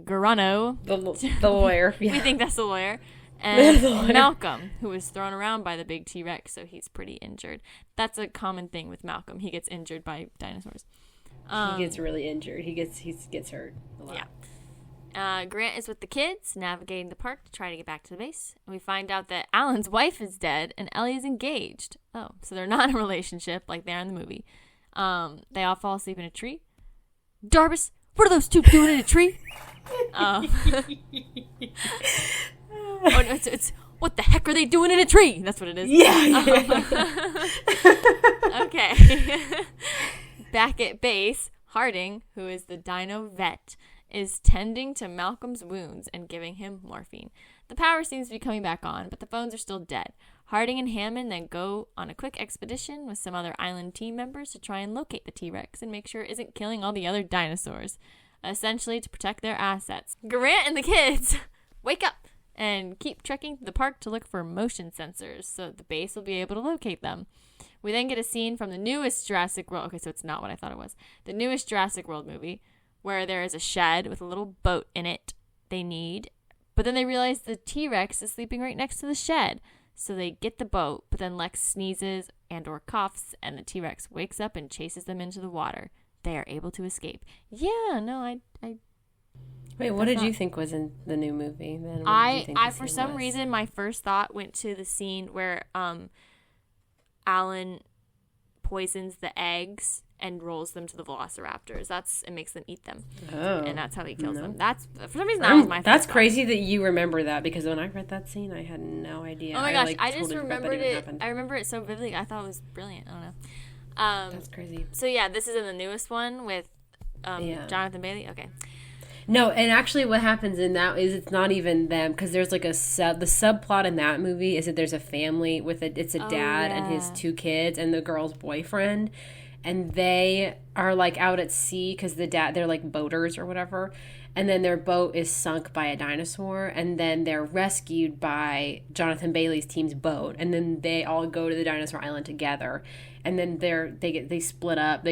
Garano, the lawyer. Yeah. We think that's the lawyer. And Malcolm, who was thrown around by the big T-Rex, so he's pretty injured. That's a common thing with Malcolm. He gets injured by dinosaurs. He gets really injured. He gets hurt a lot. Yeah. Grant is with the kids, navigating the park to try to get back to the base. And we find out that Alan's wife is dead and Ellie is engaged. Oh, so they're not in a relationship like they are in the movie. They all fall asleep in a tree. Darbus, what are those two doing in a tree? Oh, no, it's what the heck are they doing in a tree? That's what it is. Yeah. Okay. Back at base, Harding, who is the dino vet, is tending to Malcolm's wounds and giving him morphine. The power seems to be coming back on, but the phones are still dead. Harding and Hammond then go on a quick expedition with some other island team members to try and locate the T-Rex and make sure it isn't killing all the other dinosaurs, essentially to protect their assets. Grant and the kids wake up and keep trekking through the park to look for motion sensors so that the base will be able to locate them. We then get a scene from the newest Jurassic World. Okay, so it's not what I thought it was. The newest Jurassic World movie where there is a shed with a little boat in it they need. But then they realize the T-Rex is sleeping right next to the shed. So they get the boat, but then Lex sneezes and or coughs, and the T-Rex wakes up and chases them into the water. They are able to escape. Yeah, no, I Wait, what did you think was in the new movie? Then I for some reason my first thought went to the scene where Alan poisons the eggs and rolls them to the velociraptors. It makes them eat them. Oh, and that's how he kills them. That's for some reason that was my first That's thought. Crazy that you remember that, because when I read that scene, I had no idea. Oh my gosh, I just remembered it. I remember it so vividly. I thought it was brilliant. I don't know. That's crazy. So yeah, this is in the newest one with Jonathan Bailey. Okay. No, and actually what happens in that is it's not even them, because there's like the subplot in that movie is that there's a family with it's a dad and his 2 kids and the girl's boyfriend, and they are like out at sea because they're like boaters or whatever, and then their boat is sunk by a dinosaur, and then they're rescued by Jonathan Bailey's team's boat, and then they all go to the dinosaur island together. And then they get split up,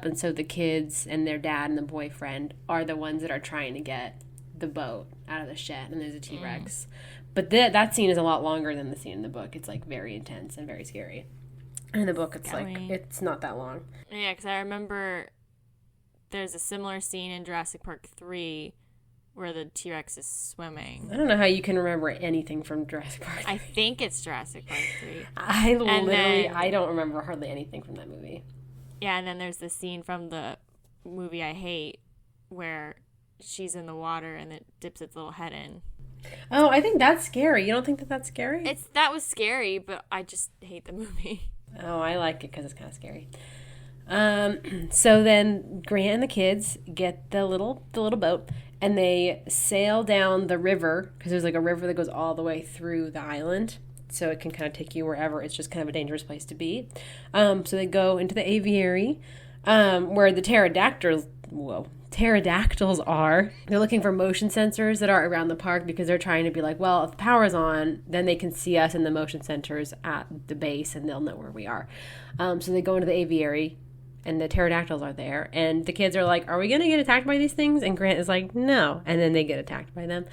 and so the kids and their dad and the boyfriend are the ones that are trying to get the boat out of the shed, and there's a T-Rex. But that scene is a lot longer than the scene in the book. It's like very intense and very scary. In the book, it's it's not that long. Yeah, because I remember there's a similar scene in Jurassic Park 3 where the T-Rex is swimming. I don't know how you can remember anything from Jurassic Park 3. I think it's Jurassic Park 3. I don't remember hardly anything from that movie. Yeah, and then there's the scene from the movie I hate where she's in the water and it dips its little head in. Oh, I think that's scary. You don't think that's scary? That was scary, but I just hate the movie. Oh, I like it because it's kind of scary. So then Grant and the kids get the little boat, and they sail down the river, because there's like a river that goes all the way through the island, so it can kind of take you wherever. It's just kind of a dangerous place to be. So they go into the aviary, where the pterodactyls are. They're looking for motion sensors that are around the park, because they're trying to be like, well, if the power is on, then they can see us in the motion sensors at the base, and they'll know where we are. So they go into the aviary, and the pterodactyls are there, and the kids are like, are we going to get attacked by these things? And Grant is like, no. And then they get attacked by them.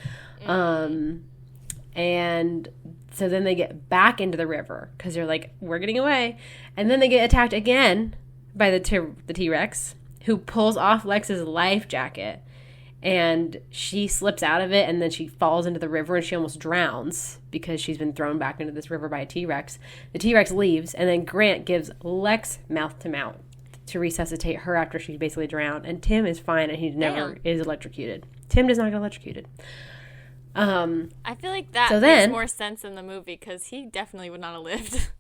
And so then they get back into the river, because they're like, we're getting away. And then they get attacked again by the T-Rex, who pulls off Lex's life jacket, and she slips out of it, and then she falls into the river, and she almost drowns because she's been thrown back into this river by a T-Rex. The T-Rex leaves, and then Grant gives Lex mouth-to-mouth to resuscitate her after she basically drowned, and Tim is fine, and he never is electrocuted. Tim does not get electrocuted. I feel like that makes more sense in the movie because he definitely would not have lived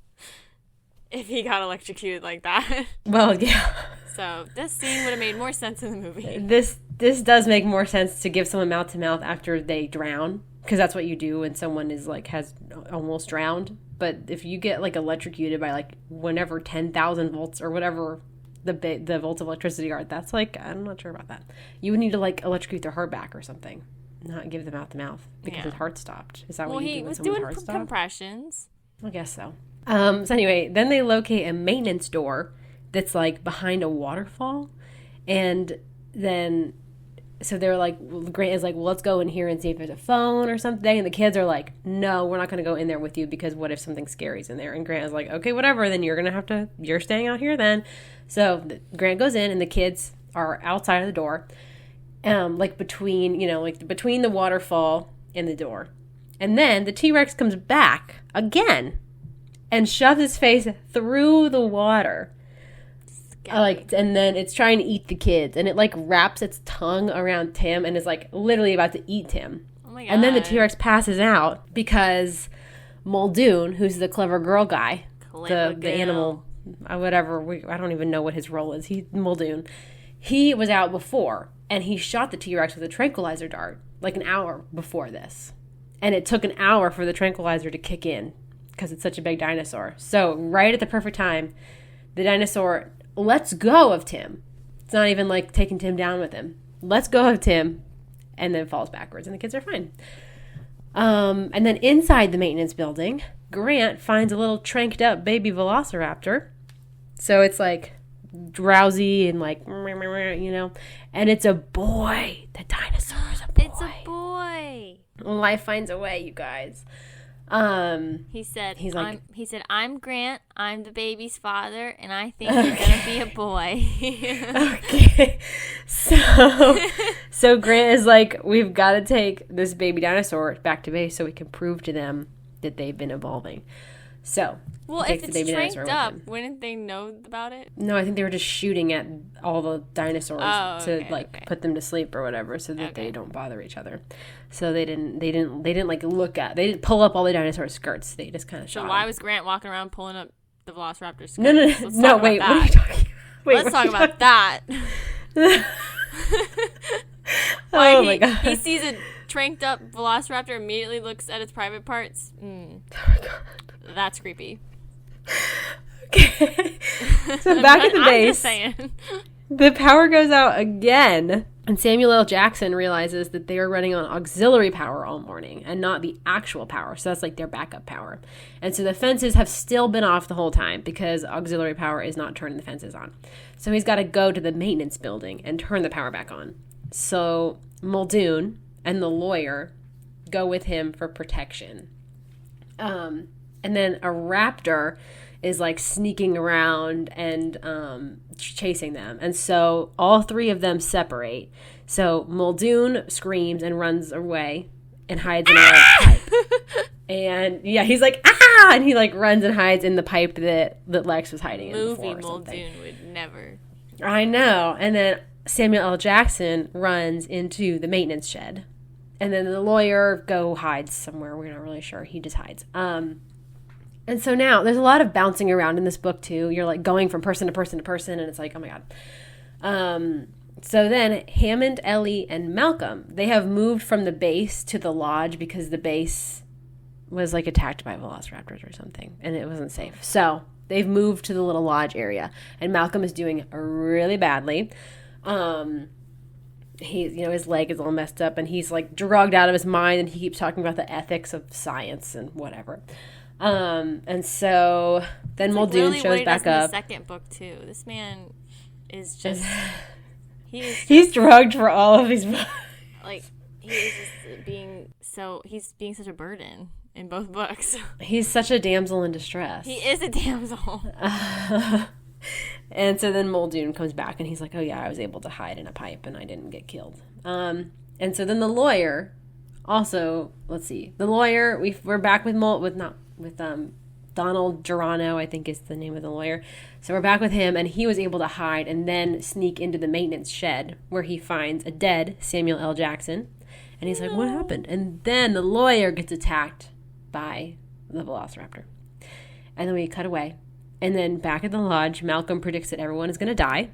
if he got electrocuted like that. Well, yeah. So this scene would have made more sense in the movie. This does make more sense to give someone mouth to mouth after they drown, because that's what you do when someone is like has almost drowned. But if you get like electrocuted by like whenever 10,000 volts or whatever the volts of electricity are, that's like, I'm not sure about that. You would need to like electrocute their heart back or something, not give them mouth to mouth because his heart stopped. Is that what you do when someone's heart stopped? Well, he was doing compressions. I guess so. So anyway, then they locate a maintenance door that's like behind a waterfall, and then so they're like, Grant is like, well, let's go in here and see if there's a phone or something, and the kids are like, no, we're not going to go in there with you because what if something scary's in there? And Grant is like, okay, whatever, then you're staying out here then. So Grant goes in, and the kids are outside of the door, like between the waterfall and the door, and then the T-Rex comes back again and shoves his face through the water. And then it's trying to eat the kids, and it like wraps its tongue around Tim and is like literally about to eat Tim. Oh my God. And then the T-Rex passes out because Muldoon, who's the clever girl guy, the animal, whatever, I don't even know what his role is. Muldoon. He was out before, and he shot the T-Rex with a tranquilizer dart like an hour before this. And it took an hour for the tranquilizer to kick in because it's such a big dinosaur. So right at the perfect time, the dinosaur lets go of Tim. It's not even like taking Tim down with him. Lets go of Tim and then falls backwards, and the kids are fine. And then inside the maintenance building, Grant finds a little tranked up baby velociraptor. So it's like drowsy and like, and it's a boy. The dinosaur is a boy. It's a boy. Life finds a way, you guys. He said, I'm Grant, I'm the baby's father, and I think you're gonna be a boy. Okay. So Grant is like, we've got to take this baby dinosaur back to base so we can prove to them that they've been evolving. So, well, if it's tranked up, wouldn't they know about it? No, I think they were just shooting at all the dinosaurs to put them to sleep or whatever, so that they don't bother each other. So they didn't like they didn't pull up all the dinosaur skirts. They just kind of shot. So why was Grant walking around pulling up the velociraptor skirts? No, wait, what are you talking? Let's talk about that. Oh my God! He sees a tranked up velociraptor, immediately looks at its private parts. Oh my God. That's creepy. Okay. So back at the base, I'm just saying. The power goes out again, and Samuel L. Jackson realizes that they are running on auxiliary power all morning and not the actual power. So that's like their backup power. And so the fences have still been off the whole time because auxiliary power is not turning the fences on. So he's got to go to the maintenance building and turn the power back on. So Muldoon and the lawyer go with him for protection. And then a raptor is like sneaking around and chasing them. And so all three of them separate. So Muldoon screams and runs away and hides in a pipe. And yeah, he's like, ah! And he like runs and hides in the pipe that Lex was hiding in before or something. Muldoon would never. I know. And then Samuel L. Jackson runs into the maintenance shed. And then the lawyer hides somewhere. We're not really sure. He just hides. And so now there's a lot of bouncing around in this book too. You're like going from person to person to person, and it's like, oh my God. So then Hammond, Ellie, and Malcolm, they have moved from the base to the lodge because the base was like attacked by velociraptors or something, and it wasn't safe. So they've moved to the little lodge area, and Malcolm is doing really badly. His leg is all messed up, and he's like drugged out of his mind, and he keeps talking about the ethics of science and whatever. And so then Muldoon shows back up. In the second book too. This man is just he's drugged for all of his books. Like he's being such a burden in both books. He's such a damsel in distress. He is a damsel. And so then Muldoon comes back and he's like, oh yeah, I was able to hide in a pipe and I didn't get killed. And so then the lawyer also, let's see, the lawyer, we're back with Donald Gerano, I think is the name of the lawyer. So we're back with him, and he was able to hide and then sneak into the maintenance shed where he finds a dead Samuel L. Jackson. And he's like, what happened? And then the lawyer gets attacked by the Velociraptor. And then we cut away. And then back at the lodge, Malcolm predicts that everyone is going to die.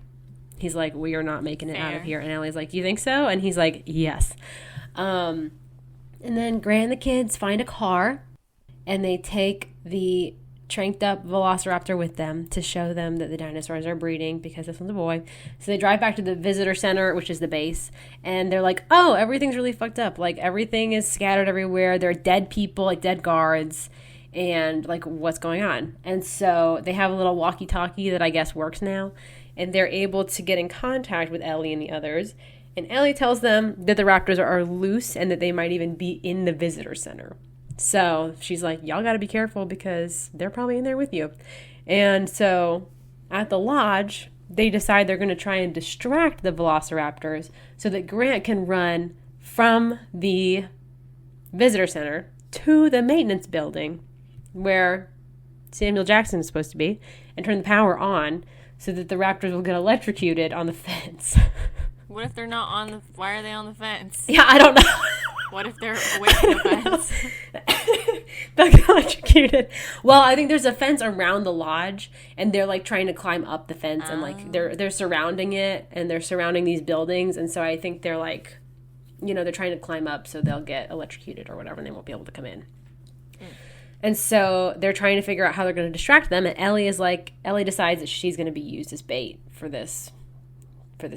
He's like, we are not making it out of here. And Ellie's like, you think so? And he's like, yes. And then Grant and the kids find a car. And they take the tranked up Velociraptor with them to show them that the dinosaurs are breeding because this one's a boy. So they drive back to the visitor center, which is the base. And they're like, oh, everything's really fucked up. Like, everything is scattered everywhere. There are dead people, like dead guards. And, like, what's going on? And so they have a little walkie-talkie that I guess works now. And they're able to get in contact with Ellie and the others. And Ellie tells them that the raptors are loose and that they might even be in the visitor center. So she's like, y'all got to be careful because they're probably in there with you. And so at the lodge, they decide they're going to try and distract the velociraptors so that Grant can run from the visitor center to the maintenance building where Samuel Jackson is supposed to be and turn the power on so that the raptors will get electrocuted on the fence. What if they're not on the... Why are they on the fence? Yeah, I don't know. What if they're away from the fence? They'll get electrocuted. Well, I think there's a fence around the lodge, and they're like trying to climb up the fence, and like they're surrounding it, and they're surrounding these buildings, and so I think they're like, you know, they're trying to climb up so they'll get electrocuted or whatever, and they won't be able to come in. And so they're trying to figure out how they're going to distract them, and Ellie decides that she's going to be used as bait for this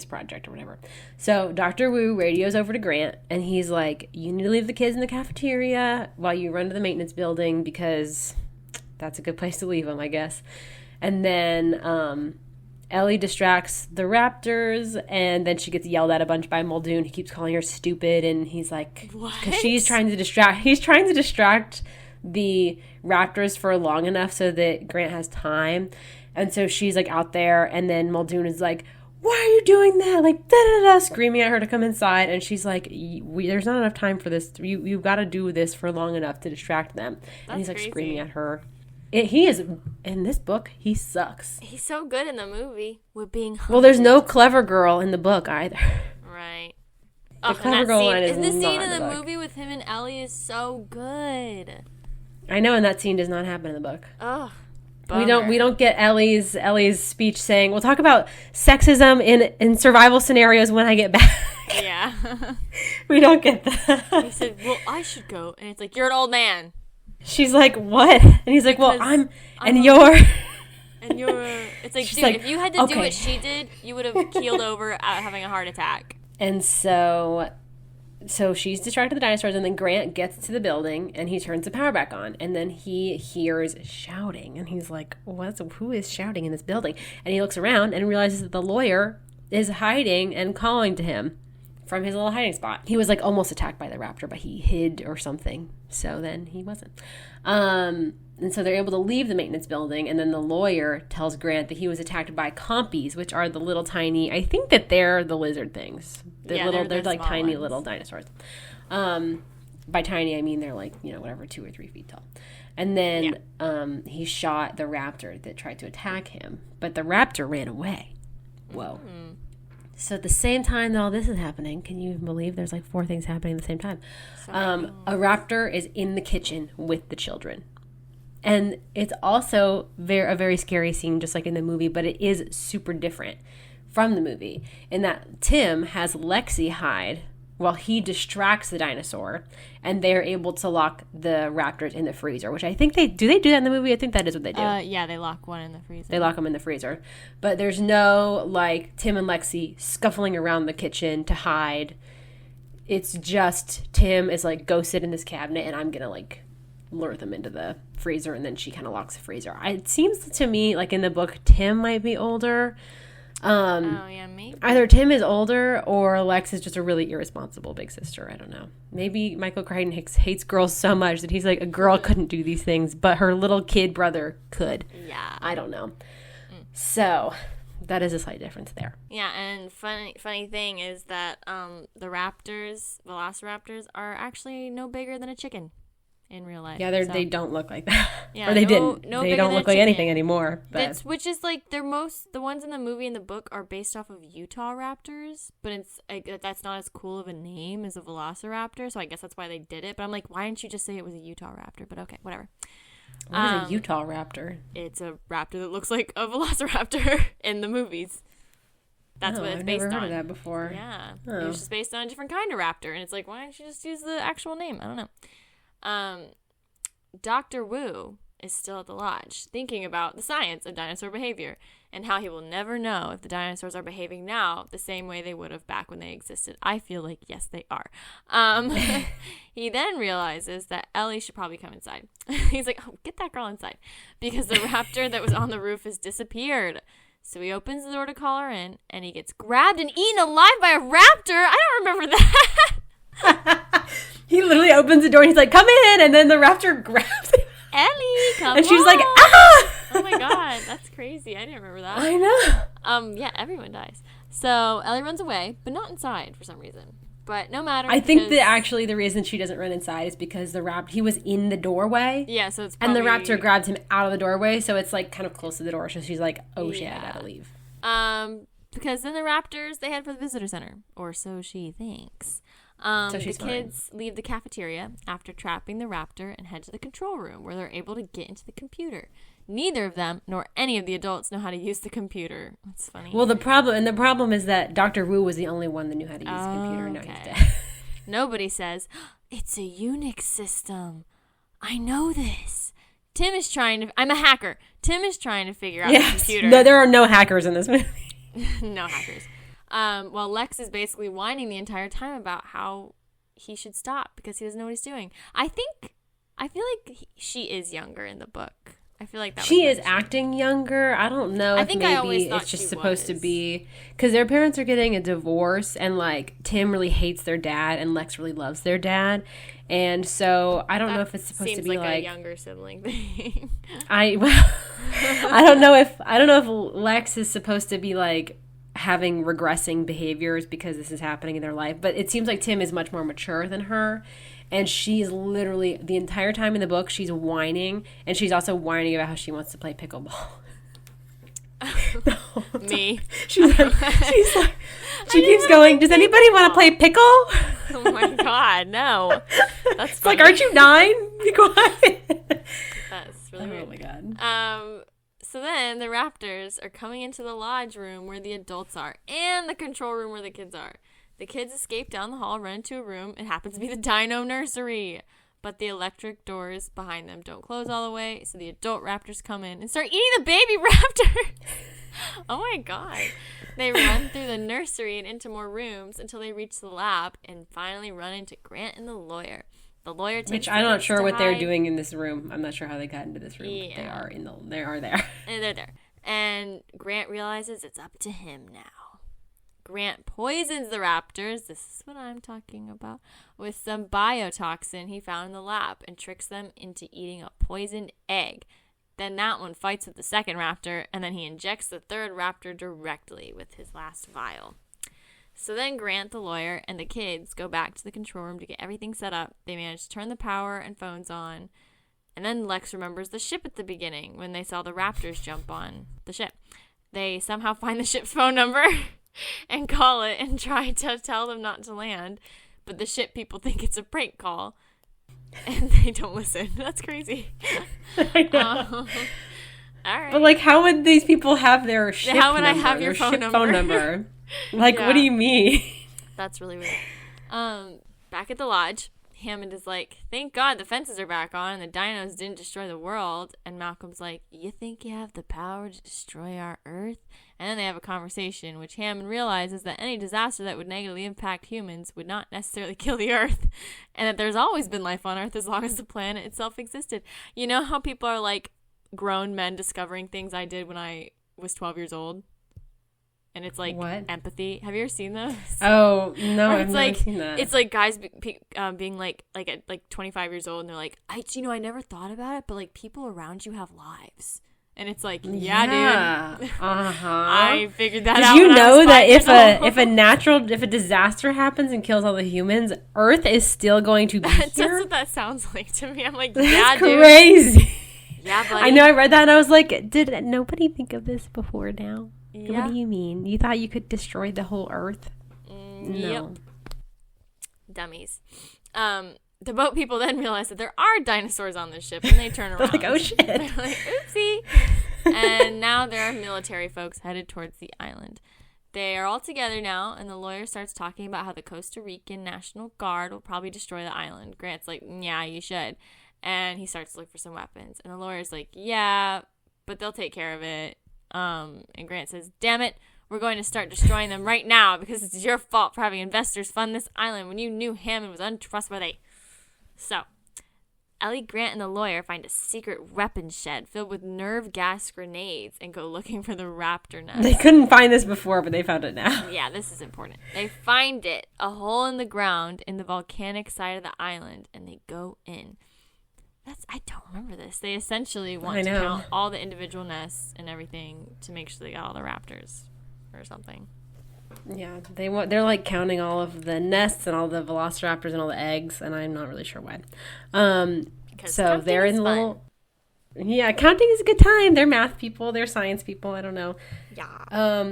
project or whatever. So Dr. Wu radios over to Grant, and he's like, you need to leave the kids in the cafeteria while you run to the maintenance building because that's a good place to leave them, I guess. And then Ellie distracts the raptors, and then she gets yelled at a bunch by Muldoon. He keeps calling her stupid, and he's like, because he's trying to distract the raptors for long enough so that Grant has time. And so she's like out there, and then Muldoon is like, why are you doing that? Like, da-da-da, screaming at her to come inside. And she's like, there's not enough time for this. You've got to do this for long enough to distract them. And he's like crazy. Screaming at her. He is, in this book, he sucks. He's so good in the movie with being hunted. Well, there's no clever girl in the book either. Right. The clever girl line is not in the scene in the book. movie with him and Ellie is so good. I know, and that scene does not happen in the book. Ugh. Bummer. We don't get Ellie's speech saying, we'll talk about sexism in survival scenarios when I get back. Yeah. We don't get that. He said, well, I should go. And it's like, you're an old man. She's like, what? And he's like, well, you're... And you're... It's like, she's dude, like, if you had to do what she did, you would have keeled over having a heart attack. And so she's distracted the dinosaurs, and then Grant gets to the building, and he turns the power back on, and then he hears shouting, and he's like, who is shouting in this building? And he looks around and realizes that the lawyer is hiding and calling to him from his little hiding spot. He was like almost attacked by the raptor, but he hid or something, so then he wasn't. And so they're able to leave the maintenance building, and then the lawyer tells Grant that he was attacked by compies, which are the little tiny, I think that they're the lizard things. They're like tiny little dinosaurs. By tiny, I mean they're like, 2 or 3 feet tall. And then he shot the raptor that tried to attack him, but the raptor ran away. Whoa. Mm-hmm. So at the same time that all this is happening, can you believe there's like 4 things happening at the same time? A raptor is in the kitchen with the children. And it's also a very scary scene, just like in the movie, but it is super different from the movie in that Tim has Lexi hide while he distracts the dinosaur, and they're able to lock the raptors in the freezer, which I think they do that in the movie? I think that is what they do. Yeah, they lock one in the freezer. They lock them in the freezer. But there's no, like, Tim and Lexi scuffling around the kitchen to hide. It's just Tim is like, go sit in this cabinet, and I'm going to, like, lure them into the freezer, and then she kind of locks the freezer. It seems to me like in the book Tim might be older. Maybe. Either Tim is older or Lex is just a really irresponsible big sister. I don't know. Maybe Michael Crichton hates girls so much that he's like, a girl couldn't do these things, but her little kid brother could. Yeah. I don't know. So that is a slight difference there. Yeah, and funny thing is that the velociraptors, are actually no bigger than a chicken. in real life. Yeah, they don't look like that. Yeah, or they didn't. No they don't look like anything anymore. But. Which is like the ones in the movie and the book are based off of Utah raptors, but it's that's not as cool of a name as a velociraptor, so I guess that's why they did it. But I'm like, why didn't you just say it was a Utah raptor? But okay, whatever. What is a Utah raptor? It's a raptor that looks like a velociraptor in the movies. That's what it's based on. I've never heard of that before. Yeah. It was just based on a different kind of raptor. And it's like, why don't you just use the actual name? I don't know. Dr. Wu is still at the lodge, thinking about the science of dinosaur behavior and how he will never know if the dinosaurs are behaving now the same way they would have back when they existed. I feel like, yes, they are. He then realizes that Ellie should probably come inside. He's like, oh, get that girl inside. Because the raptor that was on the roof has disappeared. So he opens the door to call her in, and he gets grabbed and eaten alive by a raptor. I don't remember that. He literally opens the door and he's like, come in, and then the raptor grabs him. Ellie, come on. And she's like, ah! Oh my god, that's crazy. I didn't remember that. I know. Yeah, everyone dies. So Ellie runs away, but not inside for some reason. But no matter. I think that actually the reason she doesn't run inside is because he was in the doorway. Yeah, so it's probably... And the raptor grabbed him out of the doorway, so it's like kind of close to the door. So she's like, oh shit, I gotta leave. Because then the raptors, they head for the visitor center. Or so she thinks. So the kids leave the cafeteria after trapping the raptor and head to the control room where they're able to get into the computer. Neither of them nor any of the adults know how to use the computer. That's funny. Well, the problem is that Dr. Wu was the only one that knew how to use the computer. No, he's dead. Nobody says, it's a Unix system. I know this. I'm a hacker. Tim is trying to figure out the computer. No, there are no hackers in this movie. No hackers. Well, Lex is basically whining the entire time about how he should stop because he doesn't know what he's doing. I feel like she is younger in the book. I feel like she is acting younger. I don't know. I think maybe it's just supposed to be because their parents are getting a divorce, and like Tim really hates their dad, and Lex really loves their dad, and so I don't know if it's supposed to be like a younger sibling thing. I don't know if Lex is supposed to be like having regressing behaviors because this is happening in their life, but it seems like Tim is much more mature than her. And she's literally, the entire time in the book, she's whining. And she's also whining about how she wants to play pickleball. Me. She's like, she keeps going, does anybody want to play pickle? Oh my God, no. That's funny. Like, aren't you 9? Be quiet. That's really weird. Oh my God. So then the raptors are coming into the lodge room where the adults are and the control room where the kids are. The kids escape down the hall, run into a room. It happens to be the dino nursery. But the electric doors behind them don't close all the way, so the adult raptors come in and start eating the baby raptor. Oh my God. They run through the nursery and into more rooms until they reach the lab and finally run into Grant and the lawyer. The lawyer takes Which I'm not sure what they're doing in this room. I'm not sure how they got into this room. Yeah. They are there. And they're there. And Grant realizes it's up to him now. Grant poisons the raptors, this is what I'm talking about, with some biotoxin he found in the lab and tricks them into eating a poisoned egg. Then that one fights with the second raptor, and then he injects the third raptor directly with his last vial. So then Grant, the lawyer, and the kids go back to the control room to get everything set up. They manage to turn the power and phones on. And then Lex remembers the ship at the beginning when they saw the raptors jump on the ship. They somehow find the ship's phone number and call it and try to tell them not to land. But the ship people think it's a prank call. And they don't listen. That's crazy. I know. All right. But, like, how would these people have their ship How would number, I have your phone number? Like, What do you mean? That's really weird. Back at the lodge, Hammond is like, thank God the fences are back on and the dinos didn't destroy the world. And Malcolm's like, you think you have the power to destroy our Earth? And then they have a conversation, which Hammond realizes that any disaster that would negatively impact humans would not necessarily kill the Earth. And that there's always been life on Earth as long as the planet itself existed. You know how people are like grown men discovering things I did when I was 12 years old? And it's like empathy. Have you ever seen those? Oh, no, I've never seen that. It's like guys being like at like 25 years old, and they're like, I never thought about it, but like people around you have lives, And it's like, yeah, dude. I figured that out. Did you know that if a disaster happens and kills all the humans, Earth is still going to be here? That's what that sounds like to me. I'm like, That's yeah, dude. crazy. Yeah, buddy. I know, I read that and I was like, did nobody think of this before now? Yeah. What do you mean? You thought you could destroy the whole Earth? No. Yep. Dummies. The boat people then realize that there are dinosaurs on this ship, and they turn around. They're like, oh shit. They're like, oopsie. And now there are military folks headed towards the island. They are all together now, and the lawyer starts talking about how the Costa Rican National Guard will probably destroy the island. Grant's like, yeah, you should. And he starts to look for some weapons. And the lawyer's like, yeah, but they'll take care of it. And Grant says, damn it, we're going to start destroying them right now because it's your fault for having investors fund this island when you knew Hammond was untrustworthy. So, Ellie, Grant, and the lawyer find a secret weapons shed filled with nerve gas grenades and go looking for the raptor nest. They couldn't find this before, but they found it now. Yeah, this is important. They find it, a hole in the ground in the volcanic side of the island, and they go in. I don't remember this. They essentially want to count all the individual nests and everything to make sure they got all the raptors or something. Yeah, they're like counting all of the nests and all the velociraptors and all the eggs, and I'm not really sure why. So they're in little. Yeah, counting is a good time. They're math people. They're science people. I don't know. Yeah.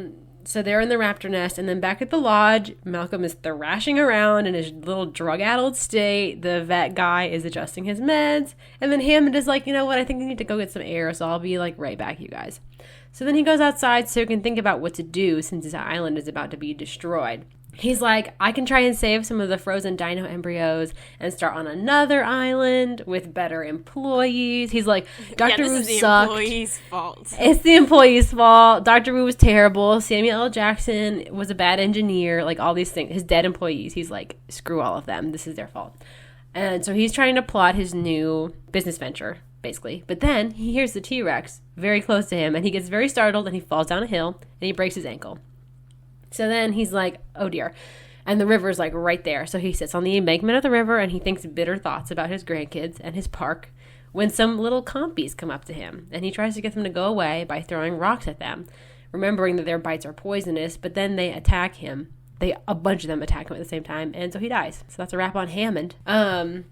So they're in the raptor nest, and then back at the lodge, Malcolm is thrashing around in his little drug-addled state. The vet guy is adjusting his meds, and then Hammond is like, you know what? I think I need to go get some air, so I'll be like right back, you guys. So then he goes outside so he can think about what to do since his island is about to be destroyed. He's like, I can try and save some of the frozen dino embryos and start on another island with better employees. He's like, Dr. Wu sucked. It's the employee's fault. It's the employee's fault. Dr. Wu was terrible. Samuel L. Jackson was a bad engineer. Like, all these things. His dead employees. He's like, screw all of them. This is their fault. And so he's trying to plot his new business venture, basically. But then he hears the T-Rex very close to him, and he gets very startled, and he falls down a hill, and he breaks his ankle. So then he's like, oh dear. And the river's like right there. So he sits on the embankment of the river and he thinks bitter thoughts about his grandkids and his park when some little compies come up to him. And he tries to get them to go away by throwing rocks at them, remembering that their bites are poisonous. But then they attack him. A bunch of them attack him at the same time. And so he dies. So that's a wrap on Hammond. And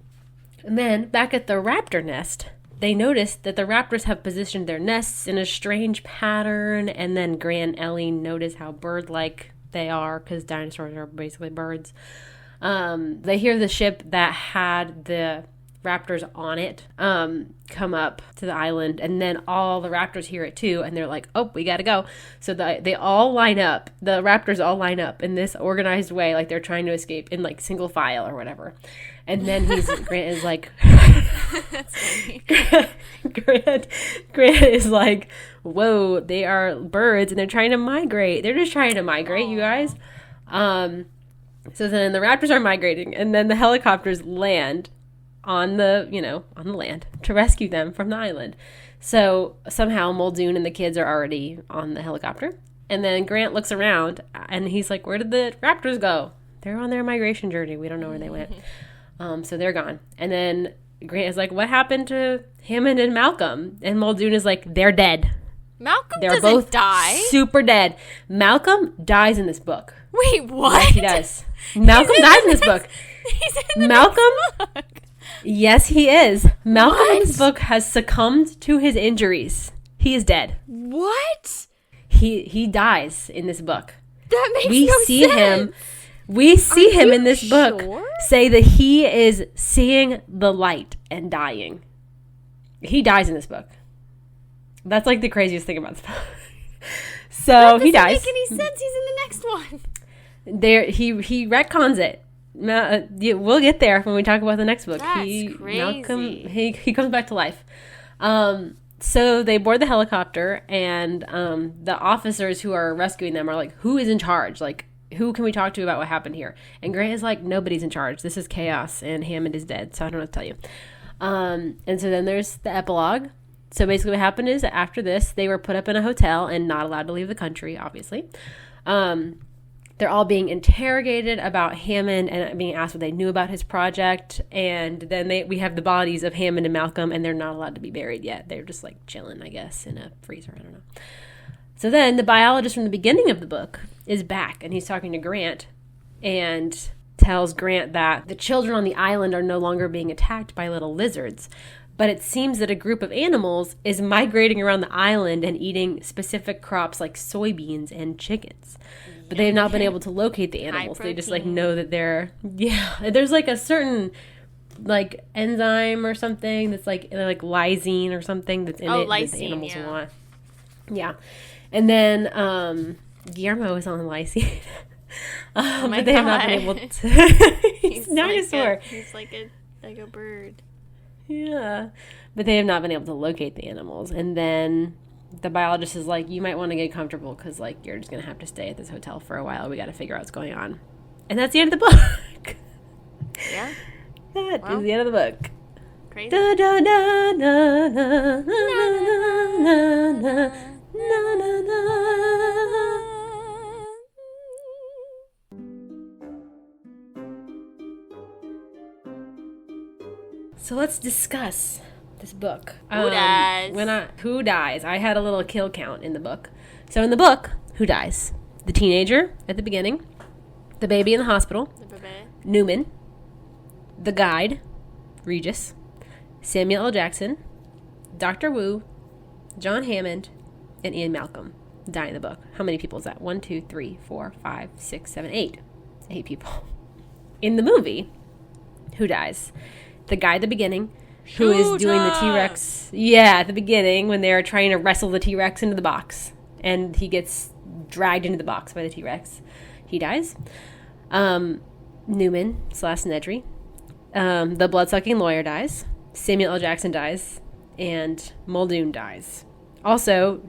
then back at the raptor nest, they notice that the raptors have positioned their nests in a strange pattern, and then Grant and Ellie notice how bird-like they are, because dinosaurs are basically birds. They hear the ship that had the raptors on it come up to the island, and then all the raptors hear it too, and they're like, oh, we gotta go. So they all line up. The raptors all line up in this organized way, like they're trying to escape in like single file or whatever. And then Grant is like, That's funny. Grant is like, whoa, they are birds and they're trying to migrate. They're just trying to migrate, you guys. So then the raptors are migrating, and then the helicopters land on the land to rescue them from the island. So somehow Muldoon and the kids are already on the helicopter. And then Grant looks around and he's like, where did the raptors go? They're on their migration journey. We don't know where they went. So they're gone. And then Grant is like, what happened to Hammond and Malcolm? And Muldoon is like, they're dead. Malcolm They're doesn't both die. Super dead. Malcolm dies in this book. Wait, what? Yes, he does. Malcolm dies in this book. He's in the Malcolm? next book. Yes, he is. Malcolm in What? this book has succumbed to his injuries. He is dead. What? He dies in this book. That makes We no see sense. him. We see him you in this book sure? say that he is seeing the light and dying. He dies in this book. That's like the craziest thing about this book. So he dies. Doesn't make any sense. He's in the next one. There, he retcons it. We'll get there when we talk about the next book. That's crazy. Malcolm, he comes back to life. So they board the helicopter, and the officers who are rescuing them are like, who is in charge? Like, who can we talk to about what happened here? And Grant is like, nobody's in charge. This is chaos, and Hammond is dead, so I don't know what to tell you. And so then there's the epilogue. So basically what happened is they're all being interrogated about Hammond and being asked what they knew about his project. And then we have the bodies of Hammond and Malcolm, and they're not allowed to be buried yet. They're just like chilling, I guess, in a freezer. I don't know. So then the biologist from the beginning of the book is back, and he's talking to Grant and tells Grant that the children on the island are no longer being attacked by little lizards. But it seems that a group of animals is migrating around the island and eating specific crops like soybeans and chickens. But they have not been able to locate the animals. They just like know that there's like a certain like enzyme or something that's like lysine or something that's in it that the animals want. Yeah. And then Guillermo is on lysine. But they have not been able to. He's a dinosaur. He's like a bird. Yeah. But they have not been able to locate the animals. And then the biologist is like, you might want to get comfortable because, like, you're just going to have to stay at this hotel for a while. We got to figure out what's going on. And that's the end of the book. Yeah. That is the end of the book. Crazy. Da, da, da, da, da, na, na, na, na. So let's discuss this book. Who dies? Who dies? I had a little kill count in the book. So in the book, who dies? The teenager at the beginning, the baby in the hospital, Newman, the guide, Regis, Samuel L. Jackson, Dr. Wu, John Hammond, and Ian Malcolm die in the book. How many people is that? 1, 2, 3, 4, 5, 6, 7, 8. 8 people. In the movie, who dies? The guy at the beginning who is doing the T-Rex. Yeah, at the beginning when they're trying to wrestle the T-Rex into the box. And he gets dragged into the box by the T-Rex. He dies. Newman / Nedry. The blood-sucking lawyer dies. Samuel L. Jackson dies. And Muldoon dies. Also,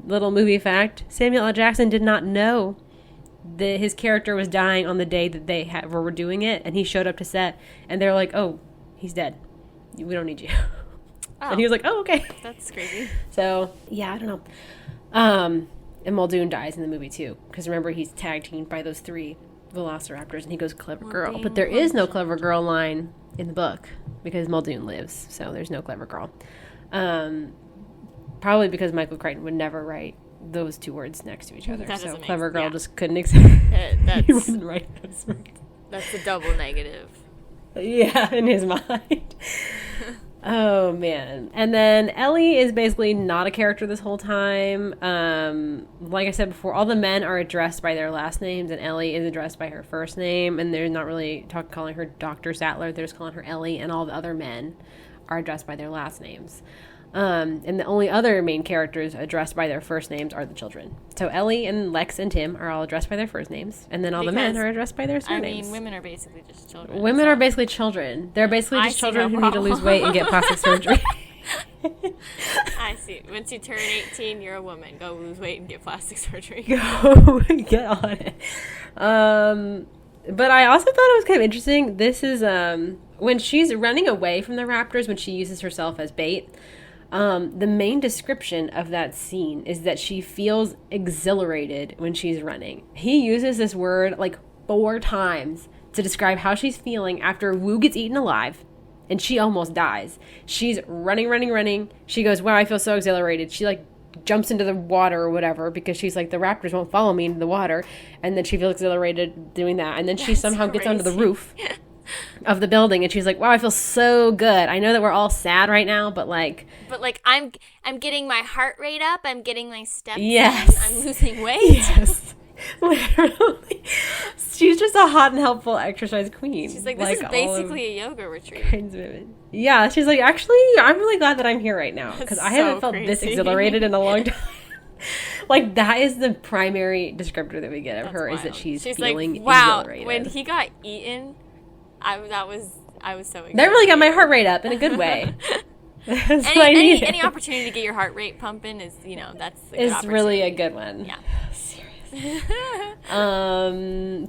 little movie fact, Samuel L. Jackson did not know that his character was dying on the day that they were doing it. And he showed up to set. And they're like, oh, he's dead. We don't need you. Oh. And he was like, oh, okay. That's crazy. So, yeah, I don't know. And Muldoon dies in the movie, too. Because remember, he's tag teamed by those 3 velociraptors. And he goes, clever girl. But there is no clever girl line in the book. Because Muldoon lives. So there's no clever girl. Probably because Michael Crichton would never write those 2 words next to each other. So clever girl just couldn't exist. He wouldn't write those words. That's a double negative. Yeah, in his mind. Oh, man. And then Ellie is basically not a character this whole time. Like I said before, all the men are addressed by their last names, and Ellie is addressed by her first name, and they're not really calling her Dr. Sattler. They're just calling her Ellie, and all the other men are addressed by their last names. And the only other main characters addressed by their first names are the children. So Ellie and Lex and Tim are all addressed by their first names, and then all the men are addressed by their surnames. I mean, women are basically just children. Women are basically children. They're basically just children who need to lose weight and get plastic surgery. I see. Once you turn 18, you're a woman. Go lose weight and get plastic surgery. Go get on it. But I also thought it was kind of interesting. This is when she's running away from the raptors, when she uses herself as bait. The main description of that scene is that she feels exhilarated when she's running. He uses this word like 4 times to describe how she's feeling after Wu gets eaten alive and she almost dies. She's running. She goes, wow, I feel so exhilarated. She like jumps into the water or whatever because she's like, the raptors won't follow me into the water. And then she feels exhilarated doing that. And then she somehow gets onto the roof of the building and she's like, wow, I feel so good. I know that we're all sad right now, but I'm getting my heart rate up, I'm getting my steps in, I'm losing weight. Yes. Literally. She's just a hot and helpful exercise queen. She's like, this is basically a yoga retreat. Kinds of women. Yeah, she's like, actually, I'm really glad that I'm here right now because I haven't felt this exhilarated in a long time. Like, that is the primary descriptor that we get of her, wild. Is that she's feeling like, wow, exhilarated. When he got eaten, I was so excited. That really got my heart rate up in a good way. Any opportunity to get your heart rate pumping is, that's a good opportunity. Really a good one. Yeah. Serious.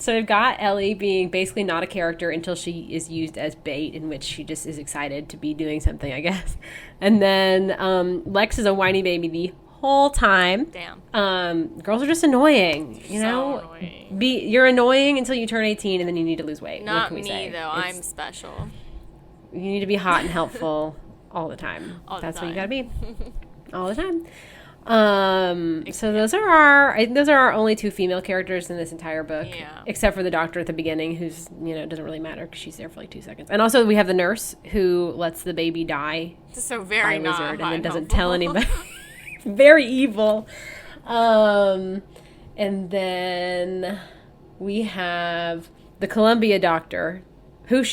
So we've got Ellie being basically not a character until she is used as bait, in which she just is excited to be doing something, I guess. And then Lex is a whiny baby the whole time. Damn. Girls are just annoying, you know? Annoying. You're annoying until you turn 18 and then you need to lose weight. Not what can we me, say? though. I'm special. You need to be hot and helpful all the time. That's what you gotta be. All the time. So those are our only two female characters in this entire book, except for the doctor at the beginning, who's, you know, doesn't really matter because she's there for like 2 seconds. And also we have the nurse who lets the baby die so very by lizard and then doesn't helpful. tell anybody. Very evil. And then we have the Columbia doctor, who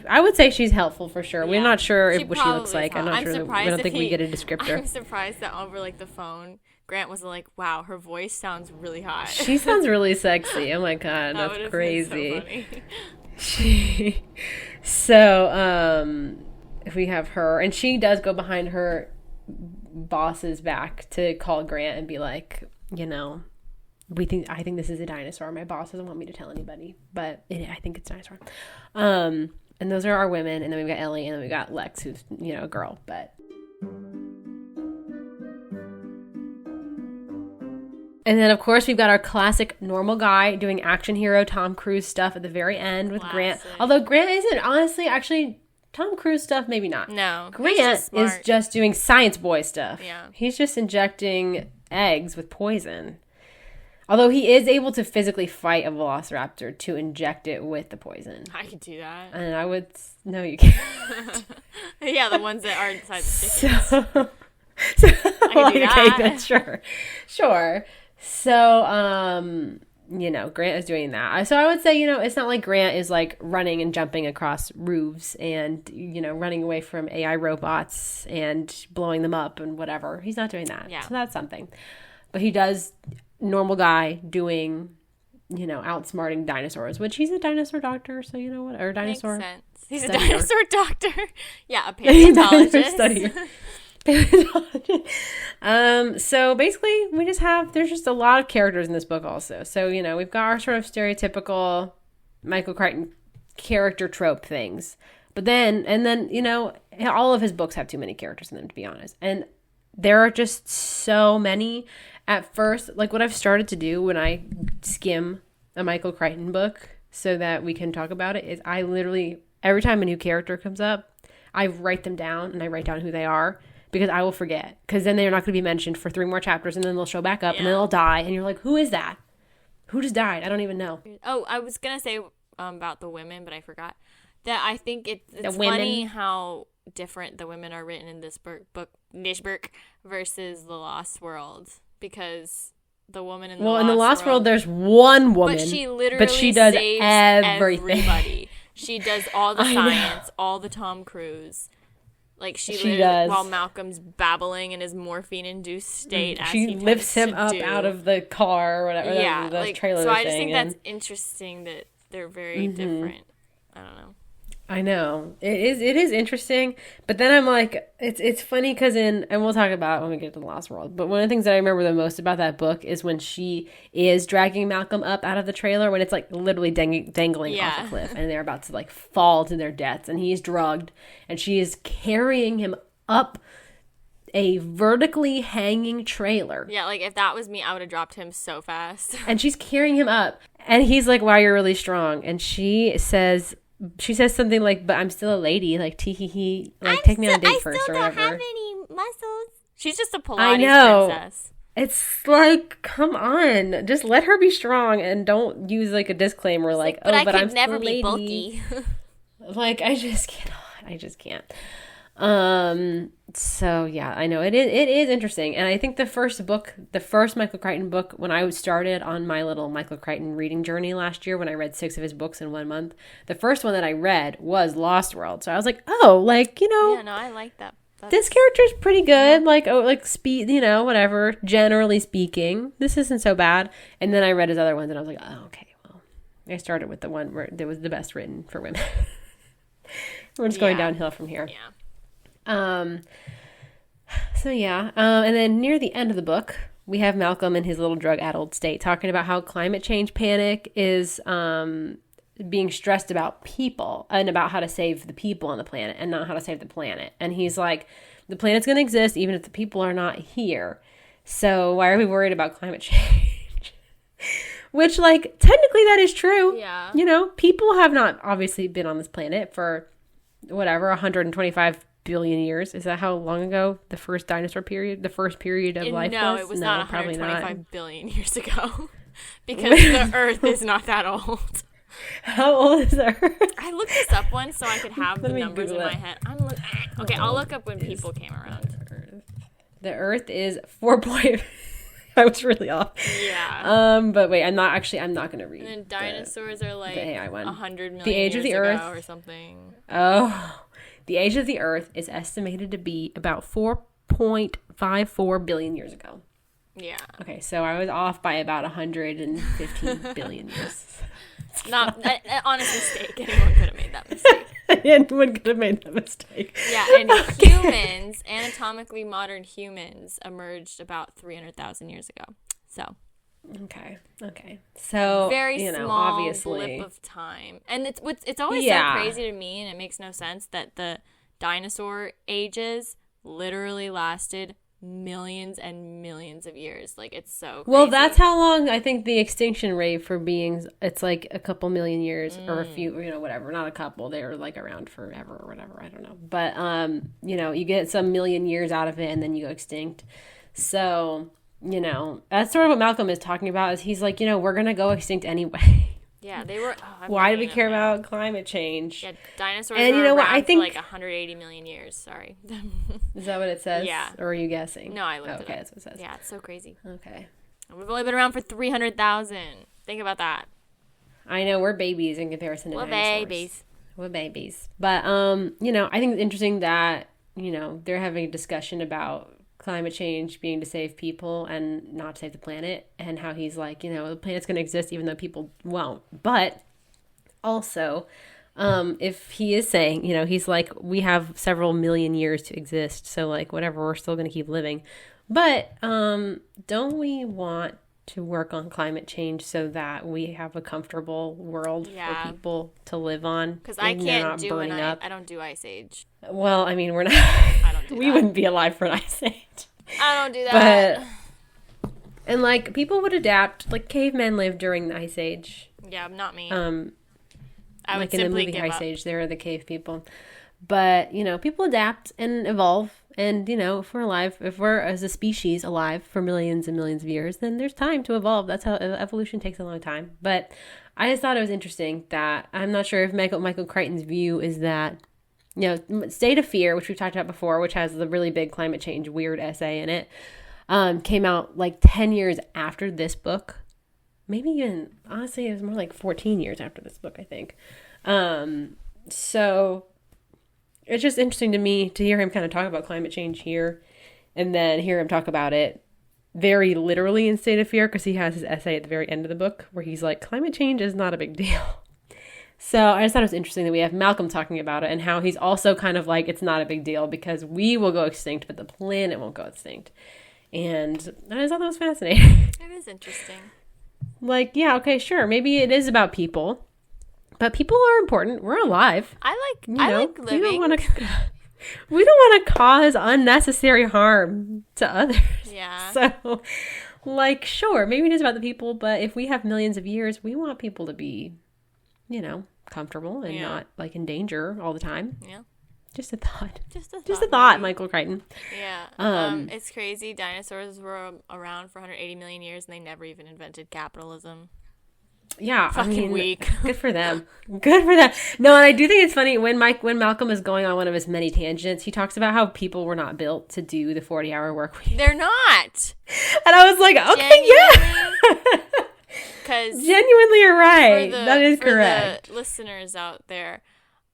I would say she's helpful for sure. Yeah. We're not sure what she looks like. I'm not sure. We don't think we get a descriptor. I'm surprised that over like the phone, Grant was like, "Wow, her voice sounds really hot." She sounds really sexy. Oh my god, that's crazy. So we have her, and she does go behind her boss's back to call Grant and be like, you know, I think this is a dinosaur. My boss doesn't want me to tell anybody, but I think it's a dinosaur. And those are our women. And then we've got Ellie, and then we've got Lex, who's, you know, a girl, but. And then, of course, we've got our classic normal guy doing action hero Tom Cruise stuff at the very end with Grant. Although Grant isn't, honestly, actually, Tom Cruise stuff, maybe not. No. Grant is just doing science boy stuff. Yeah. He's just injecting eggs with poison. Although he is able to physically fight a velociraptor to inject it with the poison. I could do that. And I would... No, you can't. Yeah, the ones that are inside the chickens. Okay, then sure. So, you know, Grant is doing that. So I would say, you know, it's not like Grant is like running and jumping across roofs and, you know, running away from AI robots and blowing them up and whatever. He's not doing that. Yeah. So that's something. But he does... normal guy doing, you know, outsmarting dinosaurs, which he's a dinosaur doctor, so you know what, or a dinosaur. Makes sense. He's a dinosaur doctor. Yeah, a paleontologist. So basically there's just a lot of characters in this book also. So, you know, we've got our sort of stereotypical Michael Crichton character trope things. But then, you know, all of his books have too many characters in them, to be honest. And there are just so many. At first, like what I've started to do when I skim a Michael Crichton book so that we can talk about it is I literally, every time a new character comes up, I write them down and I write down who they are because I will forget. Because then they're not going to be mentioned for 3 more chapters and then they'll show back up and then they'll die. And you're like, who is that? Who just died? I don't even know. Oh, I was going to say about the women, but I forgot. That I think it's funny how different the women are written in this book versus The Lost World. Because the woman in the Lost World, there's one woman, but she literally does saves everybody. She does all the science, all the Tom Cruise. Like she does while Malcolm's babbling in his morphine-induced state. She lifts him up out of the car or whatever. Yeah, the trailer. So I just think that's interesting that they're very different. I don't know. I know it is interesting, but then I'm like, it's funny because and we'll talk about it when we get to The Lost World. But one of the things that I remember the most about that book is when she is dragging Malcolm up out of the trailer when it's like literally dangling off a cliff and they're about to like fall to their deaths and he's drugged and she is carrying him up a vertically hanging trailer. Yeah, like if that was me, I would have dropped him so fast. And she's carrying him up and he's like, "Wow, you're really strong." And she says something like, "But I'm still a lady, like tee hee hee, like take me on a date first or whatever." I still don't have any muscles. She's just a Pilates princess. It's like, come on, just let her be strong and don't use like a disclaimer like, "Oh, but I'm still a lady." But I could never be bulky. Like I just can't. So yeah, I know it is interesting. And I think the first Michael Crichton book, when I started on my little Michael Crichton reading journey last year, when I read 6 of his books in 1 month, the first one that I read was Lost World. So I was like, oh, like, you know. Yeah, no, I like that. This character's pretty good. Yeah. Like speed, you know, whatever, generally speaking, this isn't so bad. And then I read his other ones and I was like, oh, okay, well, I started with the one where there was the best written for women. We're just going downhill from here. Yeah. So yeah, and then near the end of the book, we have Malcolm in his little drug-addled state talking about how climate change panic is being stressed about people and about how to save the people on the planet and not how to save the planet. And he's like, the planet's going to exist even if the people are not here. So why are we worried about climate change? Which, like, technically that is true. Yeah. You know, people have not obviously been on this planet for, whatever, 125 billion years. Is that how long ago the first dinosaur period, the first period of life was? No, it was not 125 probably billion years ago. Because the Earth is not that old. How old is the Earth? I looked this up once so I could have the numbers in Google my head. Okay, I'll look up when people came around. The Earth is 4 point... I was really off. Yeah. But wait, I'm not going to read. And then dinosaurs are like the AI one. 100 million the age years of the ago Earth or something. Oh. The age of the Earth is estimated to be about 4.54 billion years ago. Yeah. Okay, so I was off by about 115 billion years. Not an honest mistake. Anyone could have made that mistake. Anyone could have made that mistake. Yeah, and humans, anatomically modern humans, emerged about 300,000 years ago. So. Okay. So, very small obviously. blip of time. And it's always so crazy to me, and it makes no sense that the dinosaur ages literally lasted millions and millions of years. Like, it's so crazy. Well, that's how long I think the extinction rate for beings, it's like a couple million years or a few, whatever, not a couple. They were like around forever or whatever. I don't know. But, you get some million years out of it and then you go extinct. So, that's sort of what Malcolm is talking about is he's like, we're going to go extinct anyway. Yeah, they were. Why do we care about climate change? Yeah, dinosaurs and were around for like 180 million years. Sorry. Is that what it says? Yeah. Or are you guessing? No, I looked it up. Okay, that's what it says. Yeah, it's so crazy. Okay. And we've only been around for 300,000. Think about that. I know, we're babies in comparison to dinosaurs. We're babies. But, I think it's interesting that, they're having a discussion about climate change being to save people and not to save the planet, and how he's like, the planet's going to exist even though people won't. But also, if he is saying, he's like, we have several million years to exist, so like whatever, we're still going to keep living. But don't we want to work on climate change so that we have a comfortable world for people to live on? Because I can't do I don't do Ice Age. Well, I mean, we're not. I don't do we wouldn't be alive for an Ice Age. I don't do that. And like people would adapt. Like cavemen lived during the Ice Age. Yeah, not me. I would like in the movie Ice Age, they were the cave people. But people adapt and evolve. And if we're alive, if we're as a species alive for millions and millions of years, then there's time to evolve. That's how evolution takes a long time. But I just thought it was interesting that I'm not sure if Michael Crichton's view is that. State of Fear, which we've talked about before, which has the really big climate change weird essay in it, came out like 10 years after this book. Maybe even, honestly, it was more like 14 years after this book, I think. So it's just interesting to me to hear him kind of talk about climate change here and then hear him talk about it very literally in State of Fear, because he has his essay at the very end of the book where he's like, climate change is not a big deal. So I just thought it was interesting that we have Malcolm talking about it and how he's also kind of like, it's not a big deal because we will go extinct, but the planet won't go extinct. And I just thought that was fascinating. It is interesting. Like, yeah, okay, sure. Maybe it is about people, but people are important. We're alive. I like living. We don't want to cause unnecessary harm to others. Yeah. So, like, sure, maybe it is about the people, but if we have millions of years, we want people to be, comfortable and not like in danger all the time. Yeah. Just a thought. Just a thought, Michael Crichton. Yeah. It's crazy. Dinosaurs were around for 180 million years and they never even invented capitalism. Yeah. Fucking weak. Good for them. Good for them. No, and I do think it's funny when Malcolm is going on one of his many tangents, he talks about how people were not built to do the 40-hour work week. They're not. And I was like, okay, yeah. Because genuinely you're right. That is correct. For the listeners out there,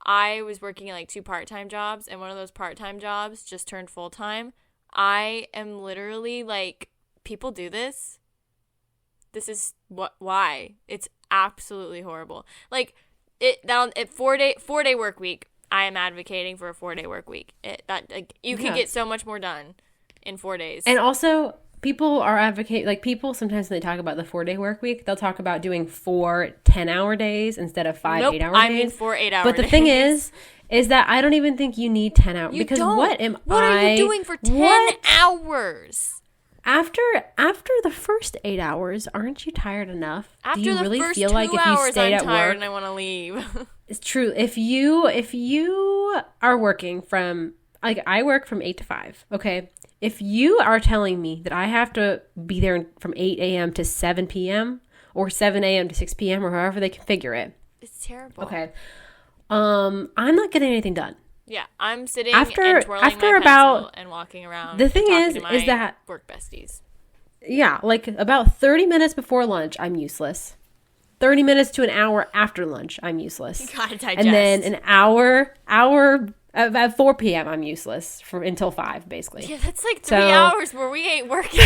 I was working like 2 part-time jobs, and one of those part-time jobs just turned full-time. I am literally like, people do this. This is why. It's absolutely horrible. Like, 4-day work week. I am advocating for a 4-day work week. You can get so much more done in 4 days. And also, people are people sometimes when they talk about the 4-day work week, they'll talk about doing 4 10-hour days instead of 5 8-hour days. I mean 4 8-hour days. But the thing is that I don't even think you need 10 hours. You because don't. What are you doing for 10 hours? After the first 8 hours, aren't you tired enough? After Do you the really first feel 2 like if you hours, stayed I'm at tired work, and I want to leave. it's true. If you are working from, like, I work from 8 to 5, okay? If you are telling me that I have to be there from 8 a.m. to 7 p.m. or 7 a.m. to 6 p.m. or however they configure it. It's terrible. Okay. I'm not getting anything done. Yeah, I'm sitting and twirling my pencil and walking around. The thing is that work besties. Yeah, like about 30 minutes before lunch, I'm useless. 30 minutes to an hour after lunch, I'm useless. You gotta digest. And then an hour at 4 p.m., I'm useless until 5, basically. Yeah, that's like 3 hours where we ain't working.